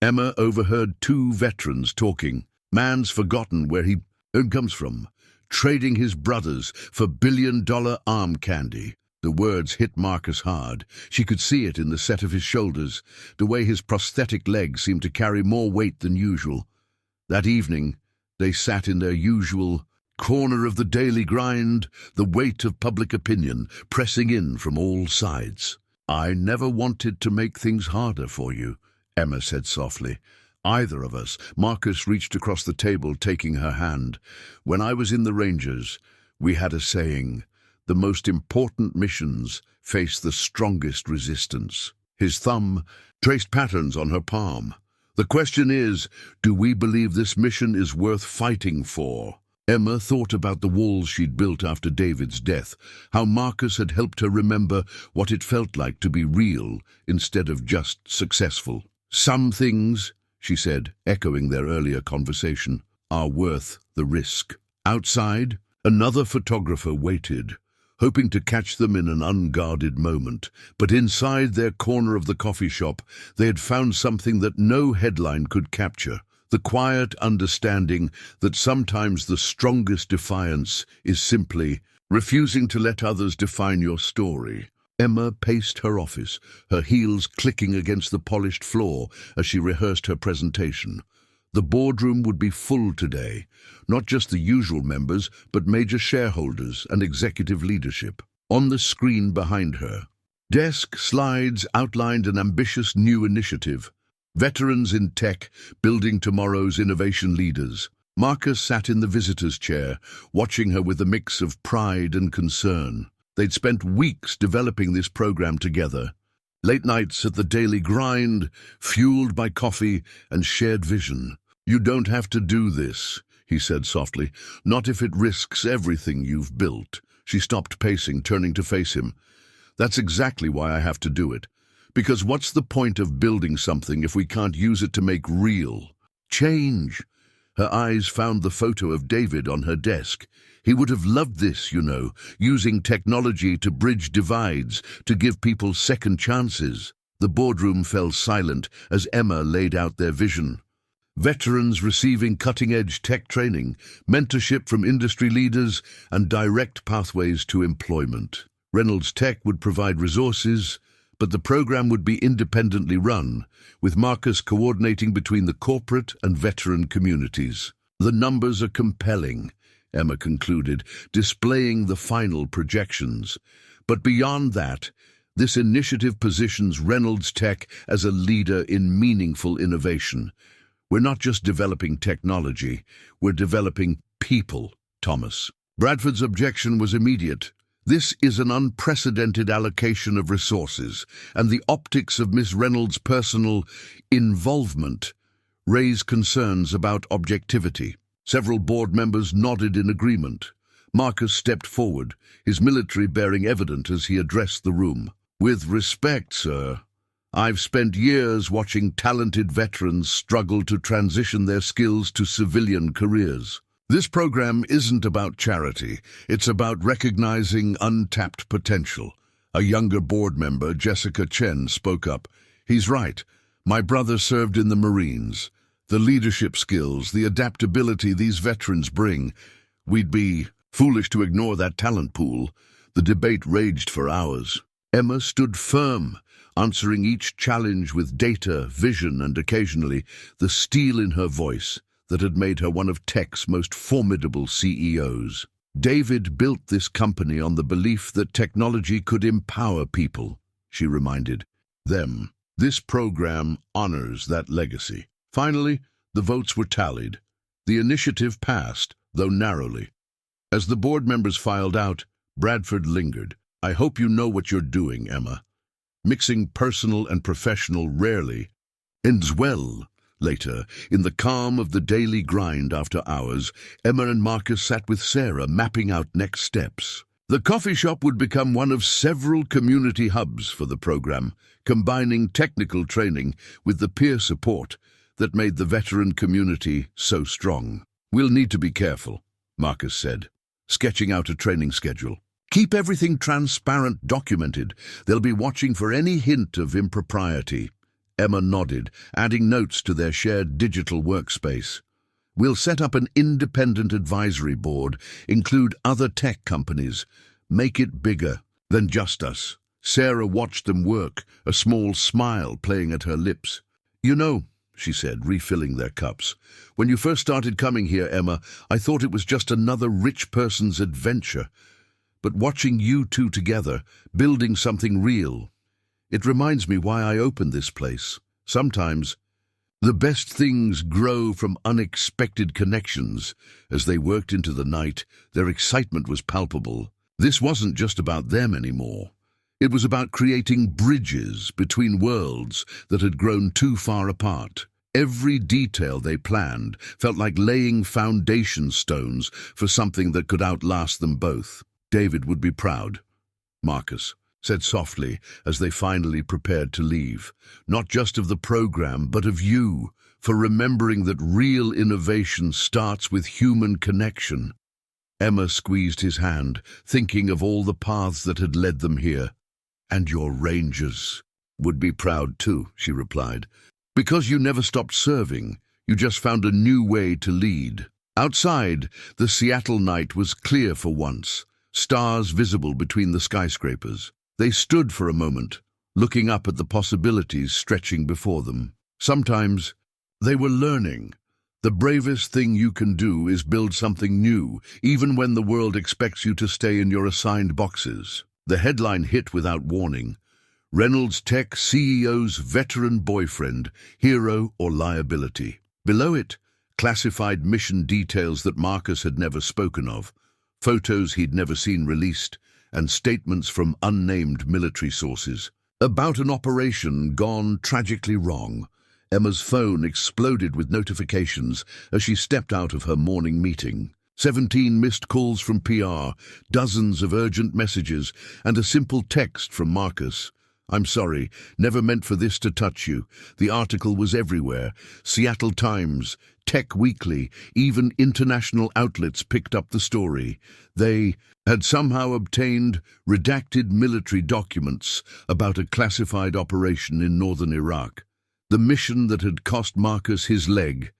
Emma overheard two veterans talking. Man's forgotten where he comes from, trading his brothers for billion-dollar arm candy. The words hit Marcus hard. She could see it in the set of his shoulders, the way his prosthetic leg seemed to carry more weight than usual. That evening, they sat in their usual corner of the daily grind, the weight of public opinion pressing in from all sides. "I never wanted to make things harder for you," Emma said softly. "Either of us." Marcus reached across the table, taking her hand. "When I was in the Rangers, we had a saying, the most important missions face the strongest resistance." His thumb traced patterns on her palm. "The question is, do we believe this mission is worth fighting for?" Emma thought about the walls she'd built after David's death, how Marcus had helped her remember what it felt like to be real instead of just successful. "Some things," she said, echoing their earlier conversation, "are worth the risk." Outside, another photographer waited, hoping to catch them in an unguarded moment. But inside their corner of the coffee shop, they had found something that no headline could capture. The quiet understanding that sometimes the strongest defiance is simply refusing to let others define your story. Emma paced her office, her heels clicking against the polished floor as she rehearsed her presentation. The boardroom would be full today, not just the usual members, but major shareholders and executive leadership. On the screen behind her, desk slides outlined an ambitious new initiative. Veterans in Tech, building tomorrow's innovation leaders. Marcus sat in the visitor's chair, watching her with a mix of pride and concern. They'd spent weeks developing this program together. Late nights at the daily grind, fueled by coffee and shared vision. "You don't have to do this," he said softly, "not if it risks everything you've built." She stopped pacing, turning to face him. "That's exactly why I have to do it. Because what's the point of building something if we can't use it to make real change?" Her eyes found the photo of David on her desk. He would have loved this, using technology to bridge divides, to give people second chances. The boardroom fell silent as Emma laid out their vision. Veterans receiving cutting-edge tech training, mentorship from industry leaders, and direct pathways to employment. Reynolds Tech would provide resources, but the program would be independently run, with Marcus coordinating between the corporate and veteran communities. "The numbers are compelling," Emma concluded, displaying the final projections. "But beyond that, this initiative positions Reynolds Tech as a leader in meaningful innovation. We're not just developing technology, we're developing people, Thomas." Bradford's objection was immediate. "This is an unprecedented allocation of resources, and the optics of Miss Reynolds' personal involvement raise concerns about objectivity." Several board members nodded in agreement. Marcus stepped forward, his military bearing evident as he addressed the room. "With respect, sir, I've spent years watching talented veterans struggle to transition their skills to civilian careers. This program isn't about charity, it's about recognizing untapped potential." A younger board member, Jessica Chen, spoke up. "He's right. My brother served in the Marines. The leadership skills, the adaptability these veterans bring, we'd be foolish to ignore that talent pool." The debate raged for hours. Emma stood firm, answering each challenge with data, vision, and occasionally the steel in her voice. that had made her one of tech's most formidable CEOs. David built this company on the belief that technology could empower people, she reminded them. This program honors that legacy. Finally, the votes were tallied. The initiative passed, though narrowly. As the board members filed out, Bradford lingered. I hope you know what you're doing, Emma. Mixing personal and professional rarely ends well. Later, in the calm of the daily grind after hours, Emma and Marcus sat with Sarah mapping out next steps. The coffee shop would become one of several community hubs for the program, combining technical training with the peer support that made the veteran community so strong. We'll need to be careful, Marcus said, sketching out a training schedule. Keep everything transparent, documented. They'll be watching for any hint of impropriety. Emma nodded, adding notes to their shared digital workspace. We'll set up an independent advisory board, include other tech companies. Make it bigger than just us. Sarah watched them work, a small smile playing at her lips. You know, she said, refilling their cups, when you first started coming here, Emma, I thought it was just another rich person's adventure. But watching you two together, building something real, it reminds me why I opened this place. Sometimes, the best things grow from unexpected connections. As they worked into the night, their excitement was palpable. This wasn't just about them anymore. It was about creating bridges between worlds that had grown too far apart. Every detail they planned felt like laying foundation stones for something that could outlast them both. David would be proud, Marcus said softly as they finally prepared to leave. Not just of the program, but of you, for remembering that real innovation starts with human connection. Emma squeezed his hand, thinking of all the paths that had led them here. And your rangers would be proud too, she replied. Because you never stopped serving, you just found a new way to lead. Outside, the Seattle night was clear for once, stars visible between the skyscrapers. They stood for a moment, looking up at the possibilities stretching before them. Sometimes they were learning. The bravest thing you can do is build something new, even when the world expects you to stay in your assigned boxes. The headline hit without warning. Reynolds Tech CEO's veteran boyfriend, hero or liability. Below it, classified mission details that Marcus had never spoken of, photos he'd never seen released, and statements from unnamed military sources. About an operation gone tragically wrong. Emma's phone exploded with notifications as she stepped out of her morning meeting. 17 missed calls from PR, dozens of urgent messages, and a simple text from Marcus. I'm sorry, never meant for this to touch you. The article was everywhere. Seattle Times, Tech Weekly, even international outlets picked up the story. They had somehow obtained redacted military documents about a classified operation in northern Iraq. The mission that had cost Marcus his leg,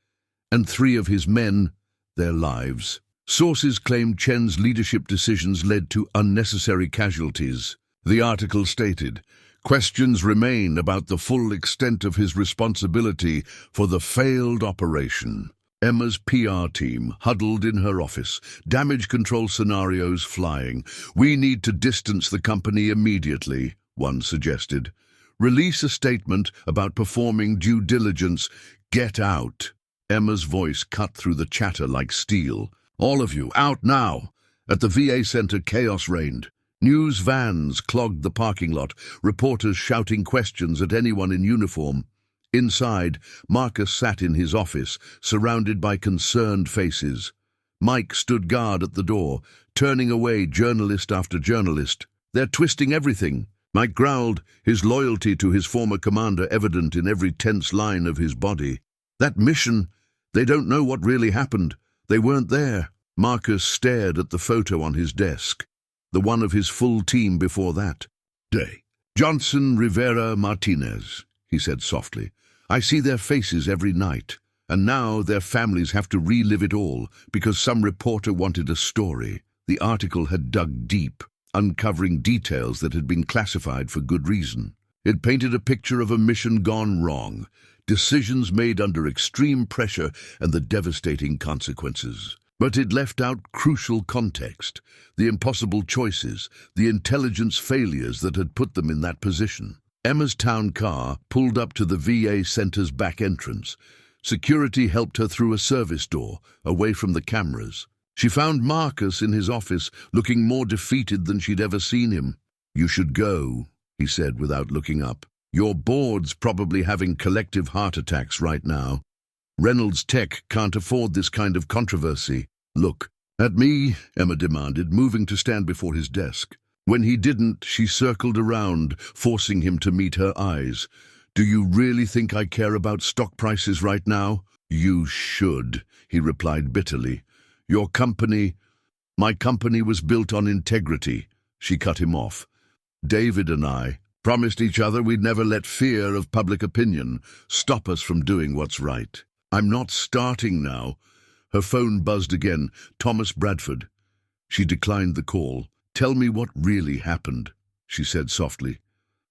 and 3 of his men their lives. Sources claimed Chen's leadership decisions led to unnecessary casualties. The article stated, questions remain about the full extent of his responsibility for the failed operation. Emma's PR team huddled in her office, damage control scenarios flying. We need to distance the company immediately, one suggested. Release a statement about performing due diligence. Get out. Emma's voice cut through the chatter like steel. All of you, out now. At the VA center, chaos reigned. News vans clogged the parking lot, reporters shouting questions at anyone in uniform. Inside, Marcus sat in his office, surrounded by concerned faces. Mike stood guard at the door, turning away journalist after journalist. They're twisting everything. Mike growled, his loyalty to his former commander evident in every tense line of his body. That mission, they don't know what really happened. They weren't there. Marcus stared at the photo on his desk, the one of his full team before that day. Johnson, Rivera, Martinez, he said softly. I see their faces every night, and now their families have to relive it all because some reporter wanted a story. The article had dug deep, uncovering details that had been classified for good reason. It painted a picture of a mission gone wrong, decisions made under extreme pressure and the devastating consequences. But it left out crucial context, the impossible choices, the intelligence failures that had put them in that position. Emma's town car pulled up to the VA center's back entrance. Security helped her through a service door, away from the cameras. She found Marcus in his office, looking more defeated than she'd ever seen him. "You should go," he said without looking up. "Your board's probably having collective heart attacks right now. Reynolds Tech can't afford this kind of controversy." "Look at me," Emma demanded, moving to stand before his desk. When he didn't, she circled around, forcing him to meet her eyes. "Do you really think I care about stock prices right now?" "You should," he replied bitterly. My company was built on integrity." She cut him off. "David and I promised each other we'd never let fear of public opinion stop us from doing what's right. I'm not starting now." Her phone buzzed again. Thomas Bradford. She declined the call. "Tell me what really happened," she said softly.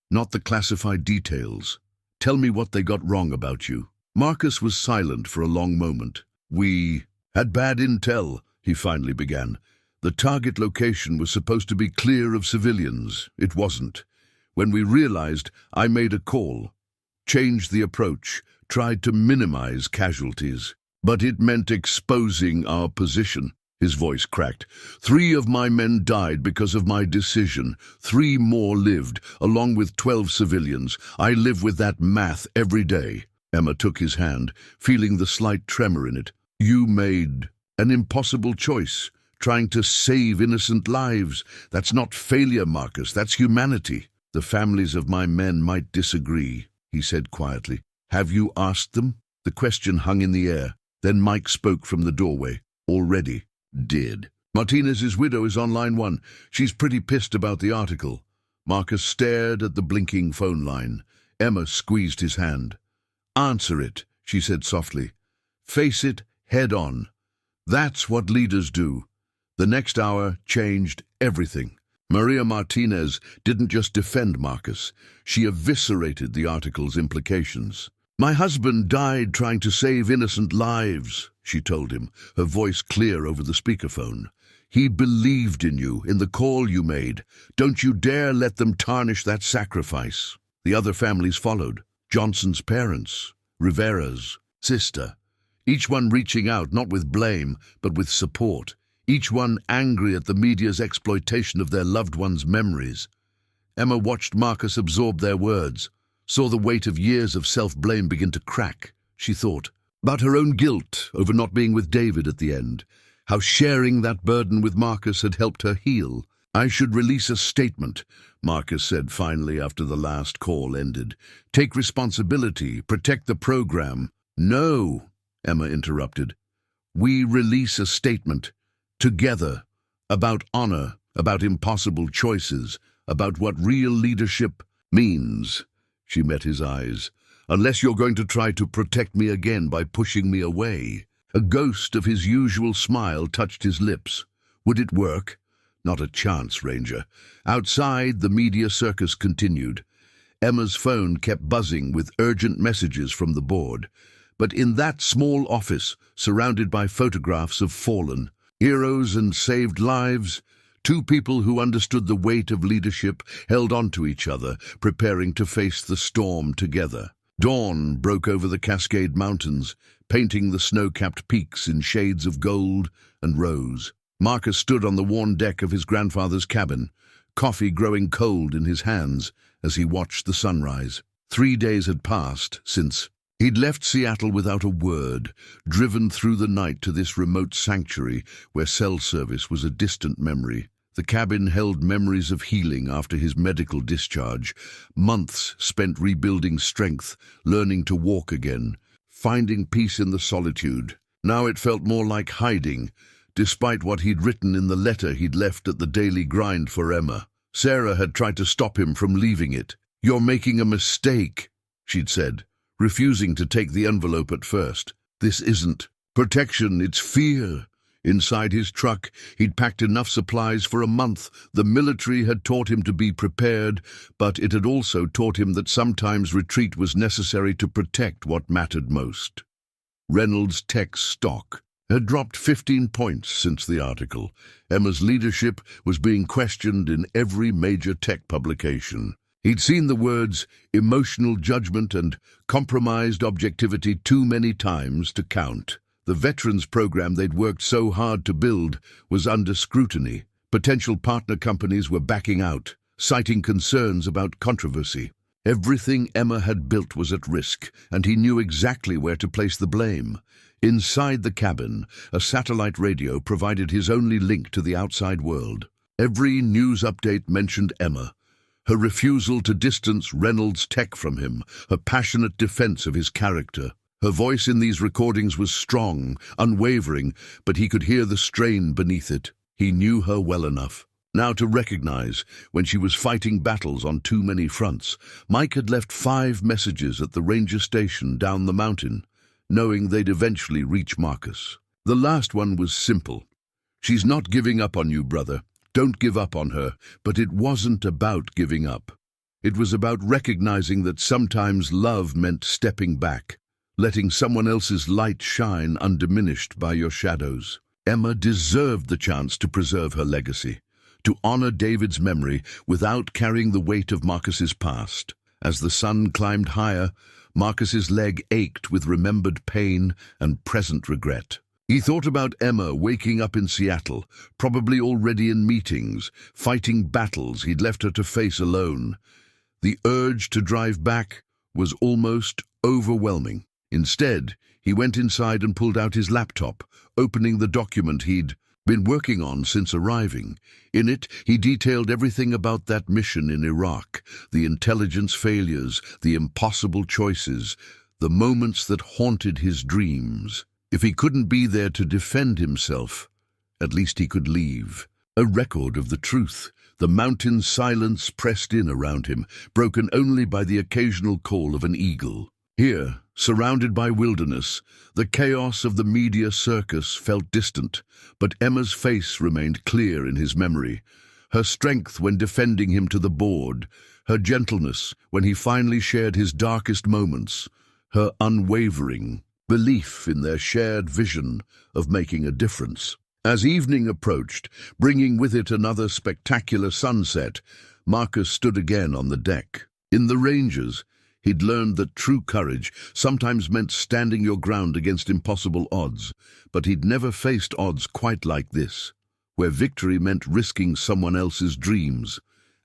"Not the classified details. Tell me what they got wrong about you." Marcus was silent for a long moment. "We had bad intel," he finally began. "The target location was supposed to be clear of civilians. It wasn't. When we realized, I made a call, changed the approach, tried to minimize casualties. But it meant exposing our position." His voice cracked. "3 of my men died because of my decision. 3 more lived, along with 12 civilians. I live with that math every day." Emma took his hand, feeling the slight tremor in it. "You made an impossible choice, trying to save innocent lives. That's not failure, Marcus, that's humanity." "The families of my men might disagree," he said quietly. "Have you asked them?" The question hung in the air. Then Mike spoke from the doorway. "Already did. Martinez's widow is on line 1. She's pretty pissed about the article." Marcus stared at the blinking phone line. Emma squeezed his hand. "Answer it," she said softly. "Face it head on. That's what leaders do." The next hour changed everything. Maria Martinez didn't just defend Marcus. She eviscerated the article's implications. "My husband died trying to save innocent lives," she told him, her voice clear over the speakerphone. "He believed in you, in the call you made. Don't you dare let them tarnish that sacrifice." The other families followed. Johnson's parents, Rivera's sister. Each one reaching out, not with blame, but with support. Each one angry at the media's exploitation of their loved ones' memories. Emma watched Marcus absorb their words, saw the weight of years of self-blame begin to crack. She thought about her own guilt over not being with David at the end, how sharing that burden with Marcus had helped her heal. "I should release a statement," Marcus said finally after the last call ended. "Take responsibility, protect the program." "No," Emma interrupted. "We release a statement, together, about honor, about impossible choices, about what real leadership means." She met his eyes. "Unless you're going to try to protect me again by pushing me away." A ghost of his usual smile touched his lips. "Would it work?" "Not a chance, Ranger." Outside, the media circus continued. Emma's phone kept buzzing with urgent messages from the board. But in that small office, surrounded by photographs of fallen heroes and saved lives, 2 people who understood the weight of leadership held on to each other, preparing to face the storm together. Dawn broke over the Cascade Mountains, painting the snow-capped peaks in shades of gold and rose. Marcus stood on the worn deck of his grandfather's cabin, coffee growing cold in his hands as he watched the sunrise. 3 days had passed since he'd left Seattle without a word, driven through the night to this remote sanctuary where cell service was a distant memory. The cabin held memories of healing after his medical discharge, months spent rebuilding strength, learning to walk again, finding peace in the solitude. Now it felt more like hiding, despite what he'd written in the letter he'd left at the daily grind for Emma. Sarah had tried to stop him from leaving it. "You're making a mistake," she'd said, refusing to take the envelope at first. "This isn't protection, it's fear. Inside his truck, he'd packed enough supplies for a month. The military had taught him to be prepared, but it had also taught him that sometimes retreat was necessary to protect what mattered most. Reynolds Tech's stock had dropped 15 points since the article. Emma's leadership was being questioned in every major tech publication. He'd seen the words emotional judgment and compromised objectivity too many times to count. The veterans program they'd worked so hard to build was under scrutiny. Potential partner companies were backing out, citing concerns about controversy. Everything Emma had built was at risk, and he knew exactly where to place the blame. Inside the cabin, a satellite radio provided his only link to the outside world. Every news update mentioned Emma, her refusal to distance Reynolds Tech from him, her passionate defense of his character. Her voice in these recordings was strong, unwavering, but he could hear the strain beneath it. He knew her well enough now to recognize when she was fighting battles on too many fronts. Mike had left 5 messages at the ranger station down the mountain, knowing they'd eventually reach Marcus. The last one was simple. "She's not giving up on you, brother. Don't give up on her." But it wasn't about giving up. It was about recognizing that sometimes love meant stepping back, letting someone else's light shine undiminished by your shadows. Emma deserved the chance to preserve her legacy, to honor David's memory without carrying the weight of Marcus's past. As the sun climbed higher, Marcus's leg ached with remembered pain and present regret. He thought about Emma waking up in Seattle, probably already in meetings, fighting battles he'd left her to face alone. The urge to drive back was almost overwhelming. Instead, he went inside and pulled out his laptop, opening the document he'd been working on since arriving. In it, he detailed everything about that mission in Iraq, the intelligence failures, the impossible choices, the moments that haunted his dreams. If he couldn't be there to defend himself, at least he could leave. A record of the truth. The mountain silence pressed in around him, broken only by the occasional call of an eagle. Here, surrounded by wilderness, the chaos of the media circus felt distant, but Emma's face remained clear in his memory. Her strength when defending him to the board, her gentleness when he finally shared his darkest moments, her unwavering belief in their shared vision of making a difference. As evening approached, bringing with it another spectacular sunset, Marcus stood again on the deck. In the Rangers, he'd learned that true courage sometimes meant standing your ground against impossible odds, but he'd never faced odds quite like this, where victory meant risking someone else's dreams,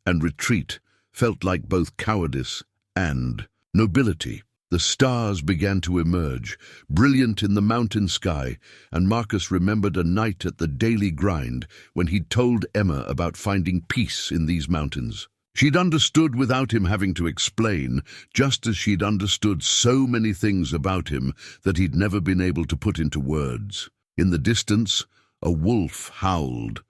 and retreat felt like both cowardice and nobility. The stars began to emerge, brilliant in the mountain sky, and Marcus remembered a night at the daily grind when he'd told Emma about finding peace in these mountains. She'd understood without him having to explain, just as she'd understood so many things about him that he'd never been able to put into words. In the distance, a wolf howled,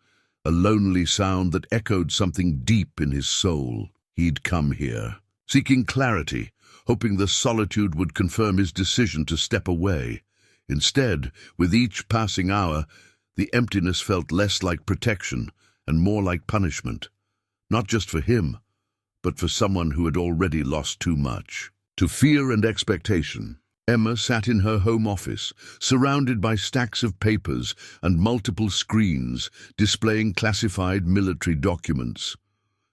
a lonely sound that echoed something deep in his soul. He'd come here, seeking clarity, hoping the solitude would confirm his decision to step away. Instead, with each passing hour, the emptiness felt less like protection and more like punishment. Not just for him, but for someone who had already lost too much. To fear and expectation, Emma sat in her home office, surrounded by stacks of papers and multiple screens displaying classified military documents.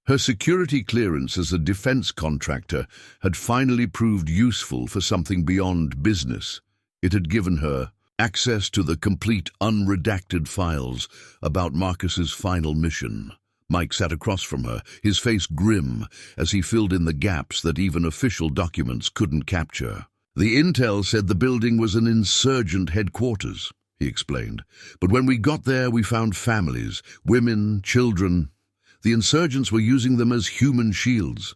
Her security clearance as a defense contractor had finally proved useful for something beyond business. It had given her access to the complete unredacted files about Marcus's final mission. Mike sat across from her, his face grim as he filled in the gaps that even official documents couldn't capture. "The intel said the building was an insurgent headquarters," he explained. "But when we got there, we found families, women, children. The insurgents were using them as human shields.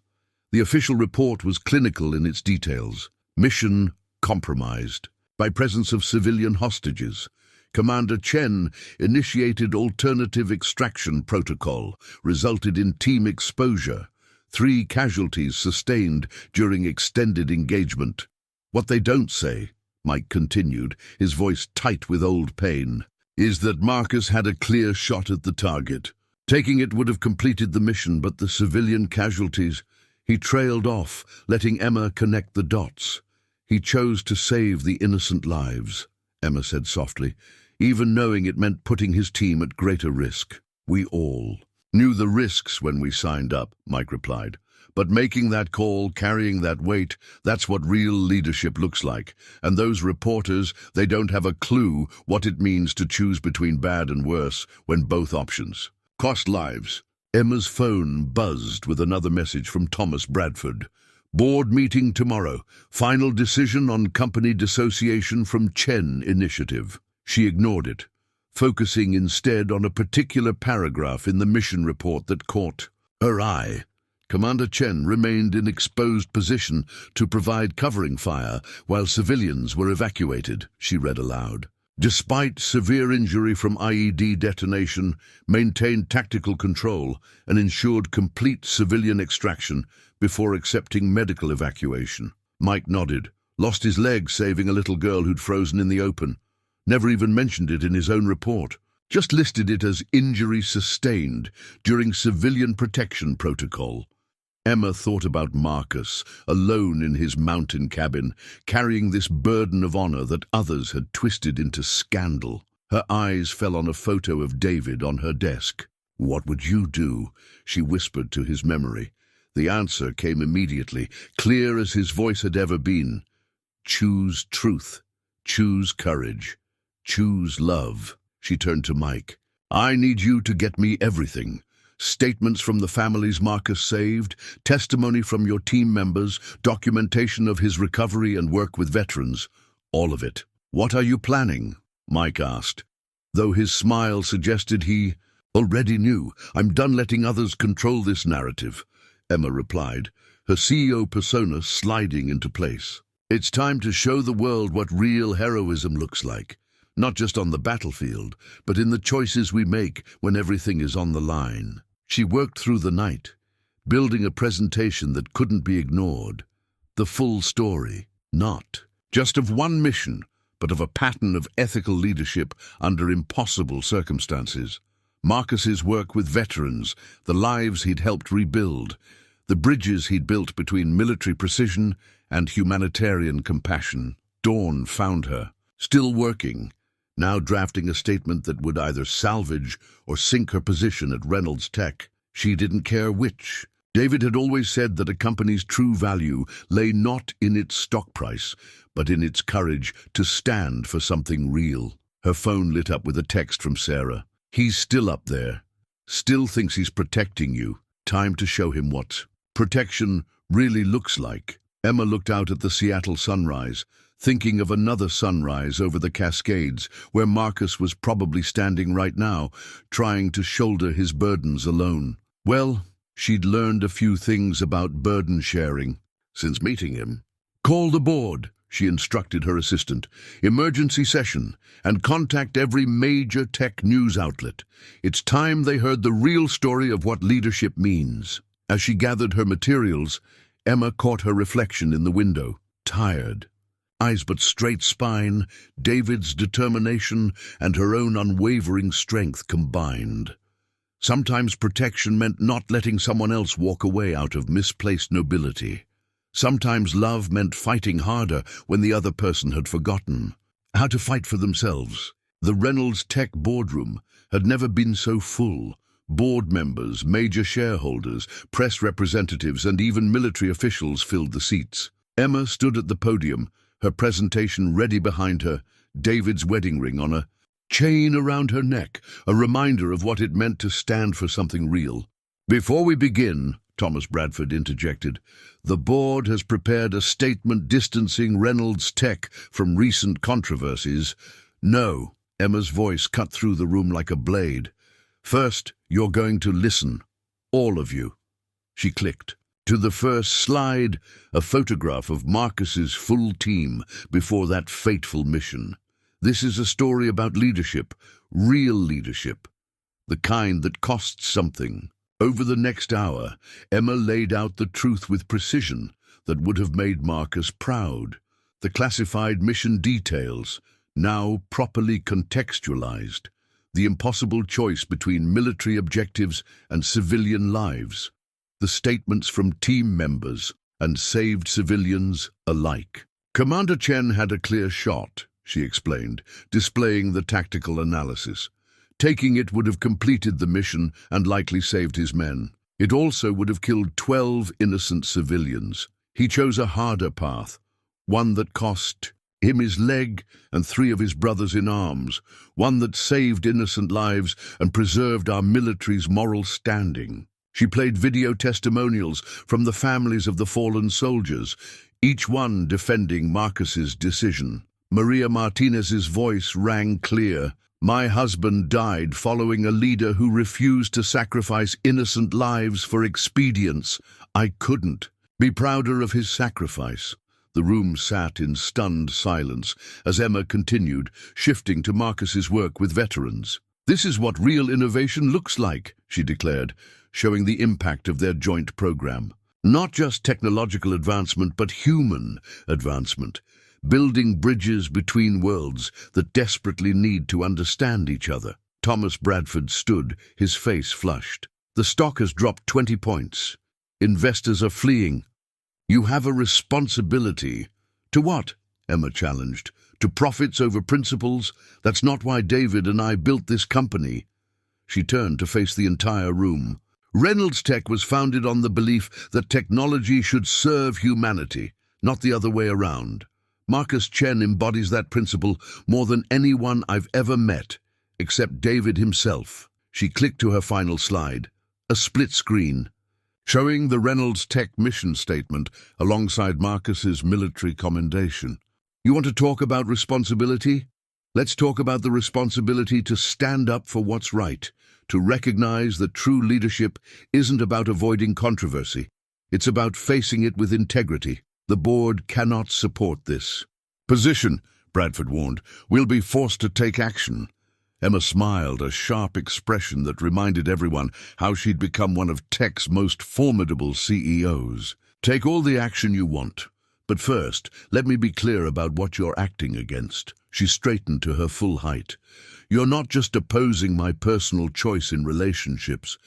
The official report was clinical in its details. Mission compromised by presence of civilian hostages. Commander Chen initiated alternative extraction protocol, resulted in team exposure. 3 casualties sustained during extended engagement. What they don't say," Mike continued, his voice tight with old pain, is that Marcus had a clear shot at the target. Taking it would have completed the mission, but the civilian casualties. He trailed off, letting Emma connect the dots. He chose to save the innocent lives, Emma said softly, even knowing it meant putting his team at greater risk. We all knew the risks when we signed up, Mike replied. But making that call, carrying that weight, that's what real leadership looks like. And those reporters, they don't have a clue what it means to choose between bad and worse when both options cost lives. Emma's phone buzzed with another message from Thomas Bradford. Board meeting tomorrow. Final decision on company dissociation from Chen initiative. She ignored it, focusing instead on a particular paragraph in the mission report that caught her eye. Commander Chen remained in exposed position to provide covering fire while civilians were evacuated, she read aloud. Despite severe injury from IED detonation, maintained tactical control and ensured complete civilian extraction before accepting medical evacuation. Mike nodded, lost his leg saving a little girl who'd frozen in the open. Never even mentioned it in his own report. Just listed it as injury sustained during civilian protection protocol. Emma thought about Marcus, alone in his mountain cabin, carrying this burden of honor that others had twisted into scandal. Her eyes fell on a photo of David on her desk. "What would you do?" she whispered to his memory. The answer came immediately, clear as his voice had ever been. Choose truth. Choose courage. Choose love. She turned to Mike. "I need you to get me everything. Statements from the families Marcus saved, testimony from your team members, documentation of his recovery and work with veterans. All of it." "What are you planning?" Mike asked, though his smile suggested he already knew. "I'm done letting others control this narrative," Emma replied, her CEO persona sliding into place. "It's time to show the world what real heroism looks like. Not just on the battlefield, but in the choices we make when everything is on the line." She worked through the night, building a presentation that couldn't be ignored. The full story, not just of one mission, but of a pattern of ethical leadership under impossible circumstances. Marcus's work with veterans, the lives he'd helped rebuild, the bridges he'd built between military precision and humanitarian compassion. Dawn found her, still working, now drafting a statement that would either salvage or sink her position at Reynolds Tech. She didn't care which. David had always said that a company's true value lay not in its stock price, but in its courage to stand for something real. Her phone lit up with a text from Sarah. "He's still up there. Still thinks he's protecting you. Time to show him what protection really looks like." Emma looked out at the Seattle sunrise, thinking of another sunrise over the Cascades, where Marcus was probably standing right now, trying to shoulder his burdens alone. Well, she'd learned a few things about burden sharing since meeting him. "Call the board," she instructed her assistant. "Emergency session, and contact every major tech news outlet. It's time they heard the real story of what leadership means." As she gathered her materials, Emma caught her reflection in the window. Tired. Eyes but straight spine, David's determination and her own unwavering strength combined. Sometimes protection meant not letting someone else walk away out of misplaced nobility. Sometimes love meant fighting harder when the other person had forgotten how to fight for themselves. The Reynolds Tech boardroom had never been so full. Board members, major shareholders, press representatives, and even military officials filled the seats. Emma stood at the podium, her presentation ready behind her, David's wedding ring on a chain around her neck, a reminder of what it meant to stand for something real. "Before we begin," Thomas Bradford interjected, "the board has prepared a statement distancing Reynolds Tech from recent controversies." "No," Emma's voice cut through the room like a blade. "First, you're going to listen. All of you." She clicked. To the first slide, a photograph of Marcus's full team before that fateful mission. This is a story about leadership, real leadership, the kind that costs something. Over the next hour, Emma laid out the truth with precision that would have made Marcus proud. The classified mission details, now properly contextualized, the impossible choice between military objectives and civilian lives, the statements from team members and saved civilians alike. Commander Chen had a clear shot, she explained, displaying the tactical analysis. Taking it would have completed the mission and likely saved his men. It also would have killed 12 innocent civilians. He chose a harder path, one that cost him his leg and 3 of his brothers in arms, one that saved innocent lives and preserved our military's moral standing. She played video testimonials from the families of the fallen soldiers, each one defending Marcus's decision. Maria Martinez's voice rang clear. My husband died following a leader who refused to sacrifice innocent lives for expedience. I couldn't be prouder of his sacrifice. The room sat in stunned silence as Emma continued, shifting to Marcus's work with veterans. This is what real innovation looks like, she declared, showing the impact of their joint program. Not just technological advancement, but human advancement, building bridges between worlds that desperately need to understand each other. Thomas Bradford stood, his face flushed. The stock has dropped 20 points. Investors are fleeing. You have a responsibility. To what? Emma challenged. To profits over principles? That's not why David and I built this company. She turned to face the entire room. Reynolds Tech was founded on the belief that technology should serve humanity, not the other way around. Marcus Chen embodies that principle more than anyone I've ever met, except David himself. She clicked to her final slide, a split screen, showing the Reynolds Tech mission statement alongside Marcus's military commendation. You want to talk about responsibility? Let's talk about the responsibility to stand up for what's right, to recognize that true leadership isn't about avoiding controversy. It's about facing it with integrity. The board cannot support this position, Bradford warned. We'll be forced to take action. Emma smiled, a sharp expression that reminded everyone how she'd become one of Tech's most formidable CEOs. Take all the action you want. But first, let me be clear about what you're acting against. She straightened to her full height. You're not just opposing my personal choice in relationships.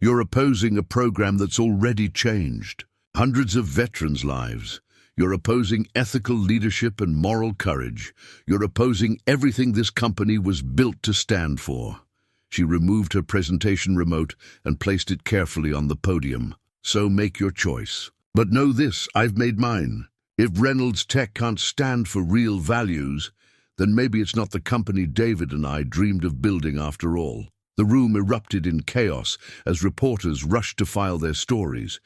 You're opposing a program that's already changed. Hundreds of veterans' lives. You're opposing ethical leadership and moral courage. You're opposing everything this company was built to stand for. She removed her presentation remote and placed it carefully on the podium. So make your choice. But know this, I've made mine. If Reynolds Tech can't stand for real values, then maybe it's not the company David and I dreamed of building after all. The room erupted in chaos as reporters rushed to file their stories.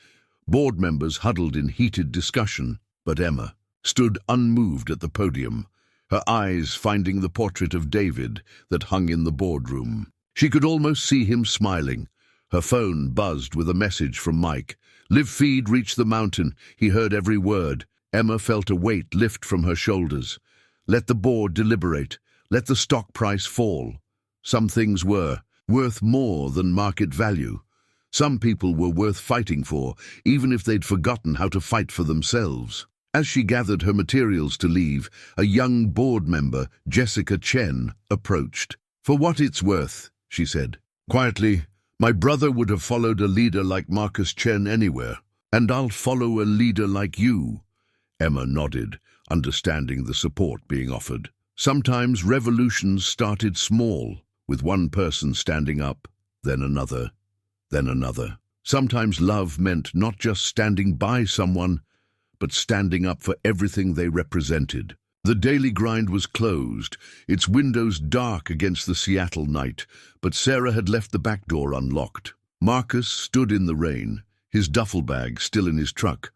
Board members huddled in heated discussion, but Emma stood unmoved at the podium, her eyes finding the portrait of David that hung in the boardroom. She could almost see him smiling. Her phone buzzed with a message from Mike. Live feed reached the mountain. He heard every word. Emma felt a weight lift from her shoulders. Let the board deliberate. Let the stock price fall. Some things were worth more than market value. Some people were worth fighting for, even if they'd forgotten how to fight for themselves. As she gathered her materials to leave, a young board member, Jessica Chen, approached. For what it's worth, she said. Quietly, my brother would have followed a leader like Marcus Chen anywhere, and I'll follow a leader like you. Emma nodded, understanding the support being offered. Sometimes revolutions started small, with one person standing up, then another. Then another. Sometimes love meant not just standing by someone, but standing up for everything they represented. The daily grind was closed, its windows dark against the Seattle night, but Sarah had left the back door unlocked. Marcus stood in the rain, his duffel bag still in his truck,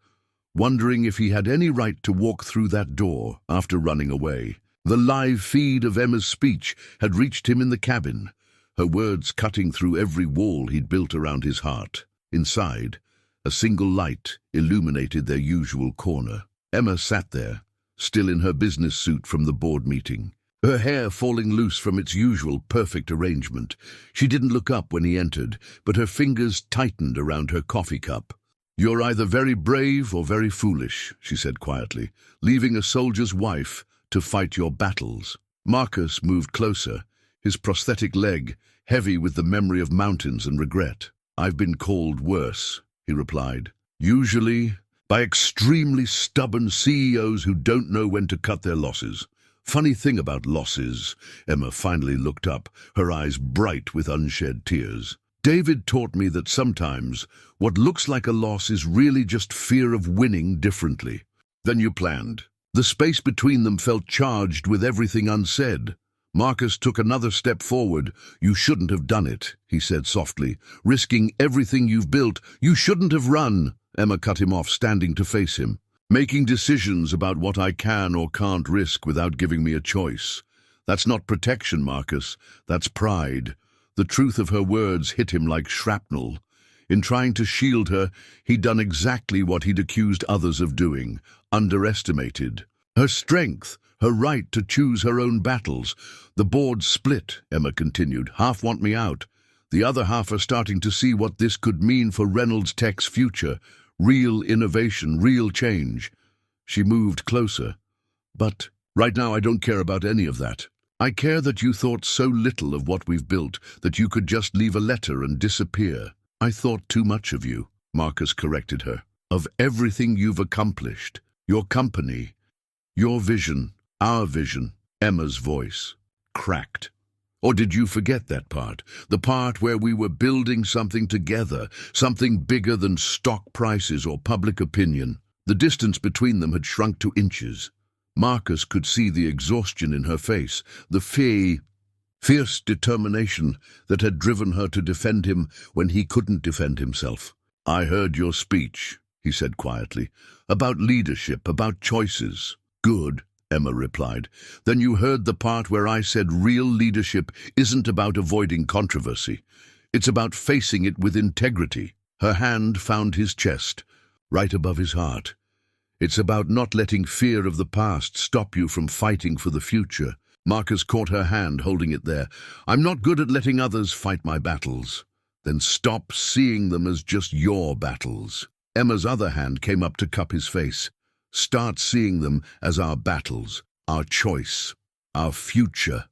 wondering if he had any right to walk through that door after running away. The live feed of Emma's speech had reached him in the cabin, her words cutting through every wall he'd built around his heart. Inside, a single light illuminated their usual corner. Emma sat there, still in her business suit from the board meeting, her hair falling loose from its usual perfect arrangement. She didn't look up when he entered, but her fingers tightened around her coffee cup. You're either very brave or very foolish, she said quietly, leaving a soldier's wife to fight your battles. Marcus moved closer, his prosthetic leg heavy with the memory of mountains and regret. "I've been called worse," he replied. "Usually by extremely stubborn CEOs who don't know when to cut their losses. Funny thing about losses," Emma finally looked up, her eyes bright with unshed tears. "David taught me that sometimes what looks like a loss is really just fear of winning differently than you planned." The space between them felt charged with everything unsaid. Marcus took another step forward. "You shouldn't have done it," he said softly. "Risking everything you've built. You shouldn't have run." Emma cut him off, standing to face him. "Making decisions about what I can or can't risk without giving me a choice. That's not protection, Marcus. That's pride." The truth of her words hit him like shrapnel. In trying to shield her, he'd done exactly what he'd accused others of doing, underestimated her strength, her right to choose her own battles. "The board's split," Emma continued. "Half want me out. The other half are starting to see what this could mean for Reynolds Tech's future. Real innovation, real change." She moved closer. "But right now I don't care about any of that. I care that you thought so little of what we've built that you could just leave a letter and disappear." "I thought too much of you," Marcus corrected her. "Of everything you've accomplished. Your company, your vision, our vision." Emma's voice cracked. "Or did you forget that part? The part where we were building something together, something bigger than stock prices or public opinion." The distance between them had shrunk to inches. Marcus could see the exhaustion in her face, the fierce determination that had driven her to defend him when he couldn't defend himself. "I heard your speech," he said quietly, "about leadership, about choices." "Good," Emma replied. "Then you heard the part where I said real leadership isn't about avoiding controversy. It's about facing it with integrity." Her hand found his chest, right above his heart. "It's about not letting fear of the past stop you from fighting for the future." Marcus caught her hand, holding it there. "I'm not good at letting others fight my battles." "Then stop seeing them as just your battles." Emma's other hand came up to cup his face. "Start seeing them as our battles, our choice, our future."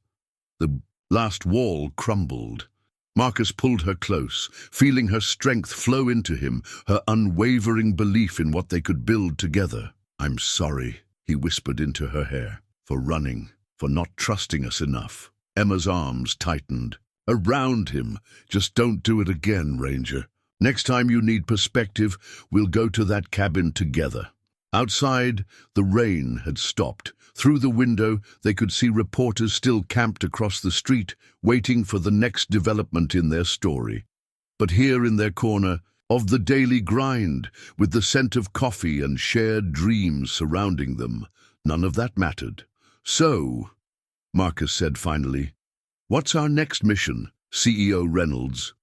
The last wall crumbled. Marcus pulled her close, feeling her strength flow into him, her unwavering belief in what they could build together. "I'm sorry," he whispered into her hair, "for running, for not trusting us enough." Emma's arms tightened around him. "Just don't do it again, Ranger. Next time you need perspective, we'll go to that cabin together." Outside, the rain had stopped. Through the window, they could see reporters still camped across the street, waiting for the next development in their story. But here in their corner of the daily grind, with the scent of coffee and shared dreams surrounding them, none of that mattered. "So," Marcus said finally, "what's our next mission, CEO Reynolds?"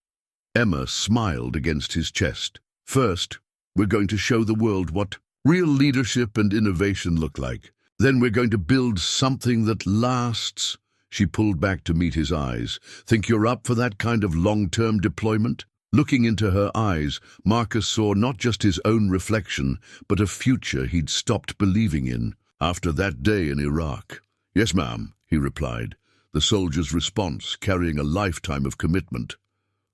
Emma smiled against his chest. "First, we're going to show the world what real leadership and innovation look like. Then we're going to build something that lasts." She pulled back to meet his eyes. "Think you're up for that kind of long-term deployment?" Looking into her eyes, Marcus saw not just his own reflection, but a future he'd stopped believing in after that day in Iraq. "Yes, ma'am," he replied, the soldier's response carrying a lifetime of commitment.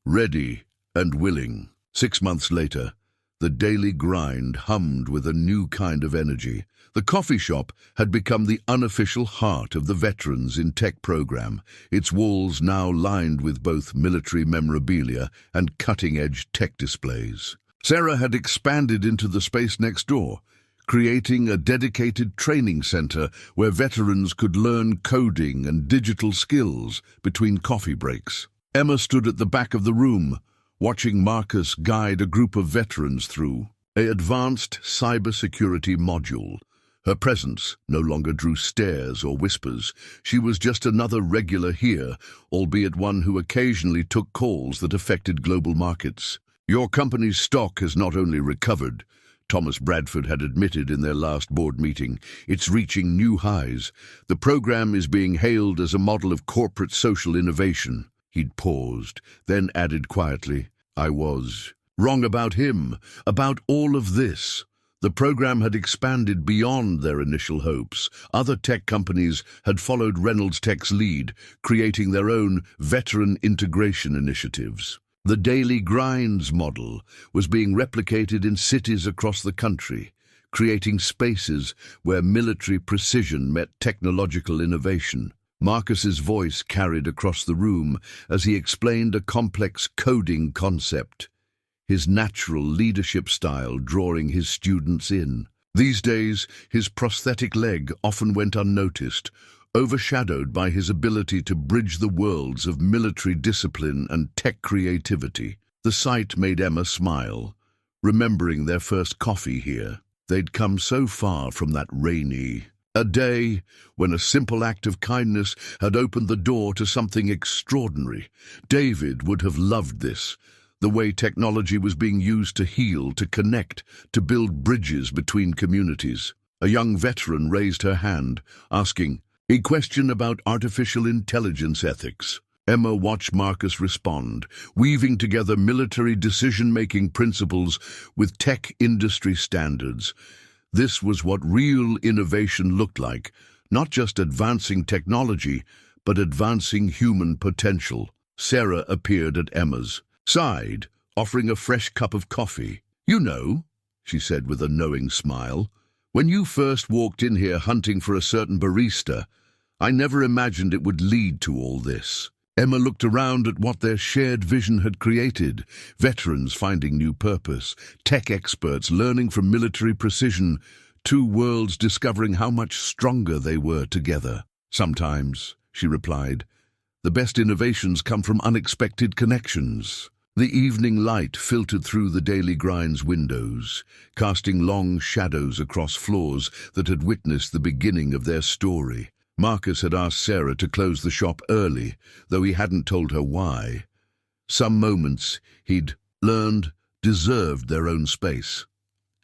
Ready and willing. 6 months later, the daily grind hummed with a new kind of energy. The coffee shop had become the unofficial heart of the Veterans in Tech program, its walls now lined with both military memorabilia and cutting-edge tech displays. Sarah had expanded into the space next door, creating a dedicated training center where veterans could learn coding and digital skills between coffee breaks. Emma stood at the back of the room, watching Marcus guide a group of veterans through an advanced cybersecurity module. Her presence no longer drew stares or whispers. She was just another regular here, albeit one who occasionally took calls that affected global markets. "Your company's stock has not only recovered," Thomas Bradford had admitted in their last board meeting, "it's reaching new highs. The program is being hailed as a model of corporate social innovation." He'd paused, then added quietly, "I was wrong about him, about all of this. The program had expanded beyond their initial hopes. Other tech companies had followed Reynolds Tech's lead, creating their own veteran integration initiatives. The daily grinds model was being replicated in cities across the country, creating spaces where military precision met technological innovation. Marcus's voice carried across the room as he explained a complex coding concept, his natural leadership style drawing his students in. These days, his prosthetic leg often went unnoticed, overshadowed by his ability to bridge the worlds of military discipline and tech creativity. The sight made Emma smile, remembering their first coffee here. They'd come so far from that rainy a day when a simple act of kindness had opened the door to something extraordinary. David would have loved this, the way technology was being used to heal, to connect, to build bridges between communities. A young veteran raised her hand, asking a question about artificial intelligence ethics. Emma watched Marcus respond, weaving together military decision-making principles with tech industry standards. This was what real innovation looked like, not just advancing technology, but advancing human potential. Sarah appeared at Emma's side, offering a fresh cup of coffee. "You know," she said with a knowing smile, "when you first walked in here hunting for a certain barista, I never imagined it would lead to all this." Emma looked around at what their shared vision had created. Veterans finding new purpose, tech experts learning from military precision, two worlds discovering how much stronger they were together. "Sometimes," she replied, "the best innovations come from unexpected connections." The evening light filtered through the daily grinds windows, casting long shadows across floors that had witnessed the beginning of their story. Marcus had asked Sarah to close the shop early, though he hadn't told her why. Some moments, he'd learned, deserved their own space.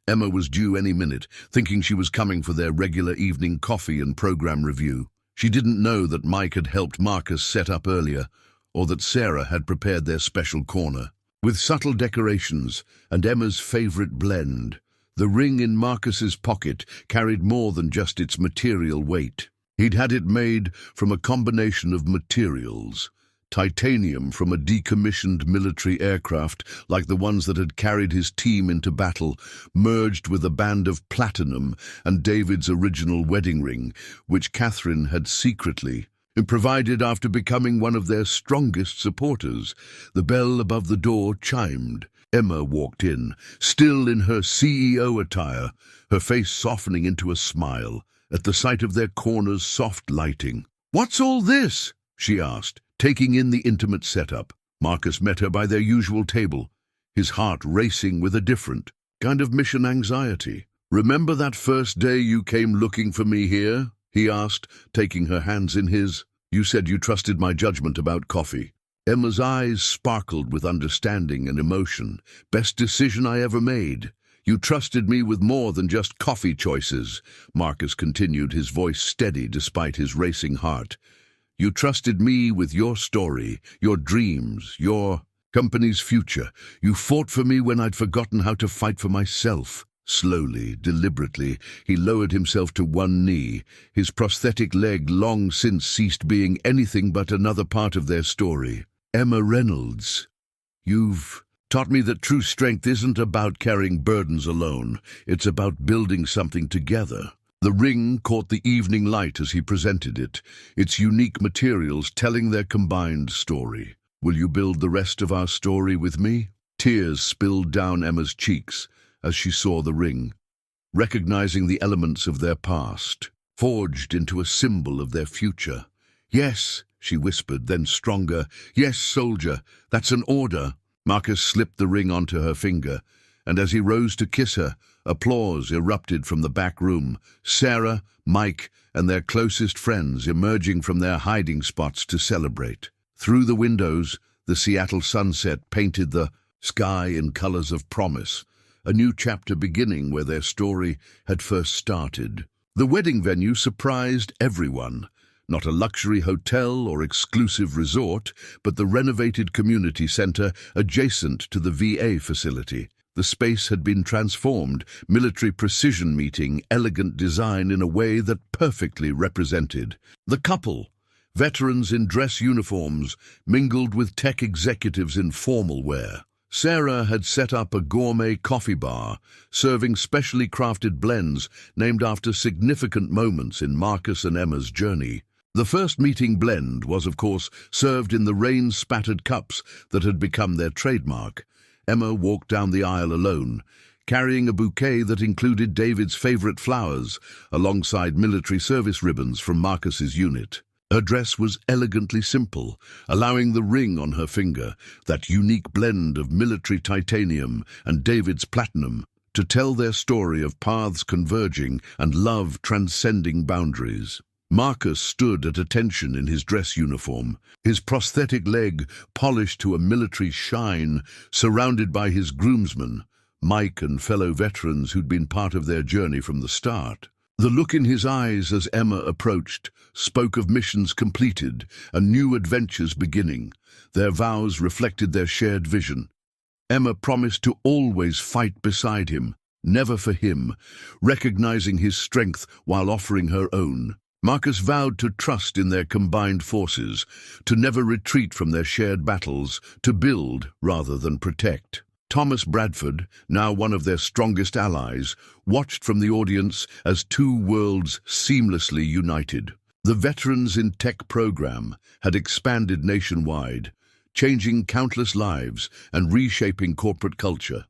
Emma was due any minute, thinking she was coming for their regular evening coffee and program review. She didn't know that Mike had helped Marcus set up earlier, or that Sarah had prepared their special corner. With subtle decorations and Emma's favorite blend, the ring in Marcus's pocket carried more than just its material weight. He'd had it made from a combination of materials. Titanium from a decommissioned military aircraft like the ones that had carried his team into battle, merged with a band of platinum and David's original wedding ring, which Catherine had secretly provided after becoming one of their strongest supporters. The bell above the door chimed. Emma walked in, still in her CEO attire, her face softening into a smile at the sight of their corner's soft lighting. "What's all this?" she asked, taking in the intimate setup. Marcus met her by their usual table, his heart racing with a different kind of mission anxiety. "Remember that first day you came looking for me here?" he asked, taking her hands in his. "You said you trusted my judgment about coffee." Emma's eyes sparkled with understanding and emotion. "Best decision I ever made. You trusted me with more than just coffee choices," Marcus continued, his voice steady despite his racing heart. "You trusted me with your story, your dreams, your company's future. You fought for me when I'd forgotten how to fight for myself." Slowly, deliberately, he lowered himself to one knee, his prosthetic leg long since ceased being anything but another part of their story. "Emma Reynolds, you've taught me that true strength isn't about carrying burdens alone. It's about building something together." The ring caught the evening light as he presented it, its unique materials telling their combined story. "Will you build the rest of our story with me?" Tears spilled down Emma's cheeks as she saw the ring, recognizing the elements of their past, forged into a symbol of their future. "Yes," she whispered, then stronger. "Yes, soldier, that's an order." Marcus slipped the ring onto her finger, and as he rose to kiss her, applause erupted from the back room. Sarah, Mike, and their closest friends emerging from their hiding spots to celebrate. Through the windows, the Seattle sunset painted the sky in colors of promise, a new chapter beginning where their story had first started. The wedding venue surprised everyone. Not a luxury hotel or exclusive resort, but the renovated community center adjacent to the VA facility. The space had been transformed, military precision meeting elegant design in a way that perfectly represented the couple. Veterans in dress uniforms mingled with tech executives in formal wear. Sarah had set up a gourmet coffee bar, serving specially crafted blends named after significant moments in Marcus and Emma's journey. The first meeting blend was, of course, served in the rain-spattered cups that had become their trademark. Emma walked down the aisle alone, carrying a bouquet that included David's favorite flowers, alongside military service ribbons from Marcus's unit. Her dress was elegantly simple, allowing the ring on her finger, that unique blend of military titanium and David's platinum, to tell their story of paths converging and love transcending boundaries. Marcus stood at attention in his dress uniform, his prosthetic leg polished to a military shine, surrounded by his groomsmen, Mike and fellow veterans who'd been part of their journey from the start. The look in his eyes as Emma approached spoke of missions completed and new adventures beginning. Their vows reflected their shared vision. Emma promised to always fight beside him, never for him, recognizing his strength while offering her own. Marcus vowed to trust in their combined forces, to never retreat from their shared battles, to build rather than protect. Thomas Bradford, now one of their strongest allies, watched from the audience as two worlds seamlessly united. The Veterans in Tech program had expanded nationwide, changing countless lives and reshaping corporate culture.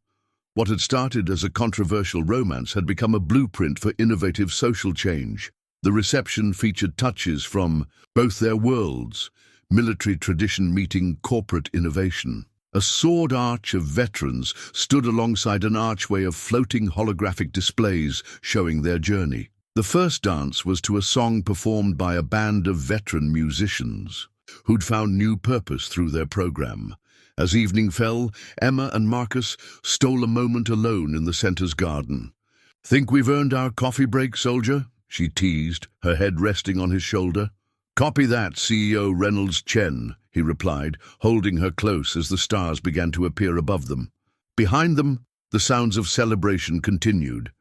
What had started as a controversial romance had become a blueprint for innovative social change. The reception featured touches from both their worlds, military tradition meeting corporate innovation. A sword arch of veterans stood alongside an archway of floating holographic displays showing their journey. The first dance was to a song performed by a band of veteran musicians who'd found new purpose through their program. As evening fell, Emma and Marcus stole a moment alone in the center's garden. "Think we've earned our coffee break, soldier?" she teased, her head resting on his shoulder. "Copy that, CEO Reynolds Chen," he replied, holding her close as the stars began to appear above them. Behind them, the sounds of celebration continued.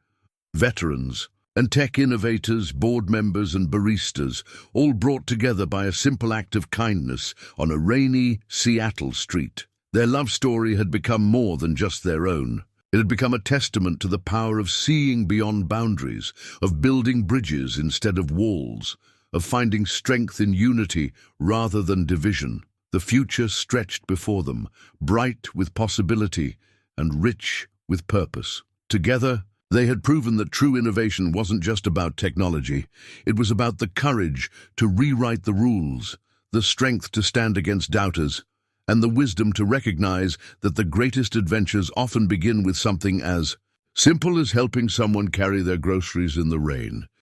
Veterans and tech innovators, board members and baristas, all brought together by a simple act of kindness on a rainy Seattle street. Their love story had become more than just their own. It had become a testament to the power of seeing beyond boundaries, of building bridges instead of walls, of finding strength in unity rather than division. The future stretched before them, bright with possibility and rich with purpose. Together, they had proven that true innovation wasn't just about technology. It was about the courage to rewrite the rules, the strength to stand against doubters, and the wisdom to recognize that the greatest adventures often begin with something as simple as helping someone carry their groceries in the rain.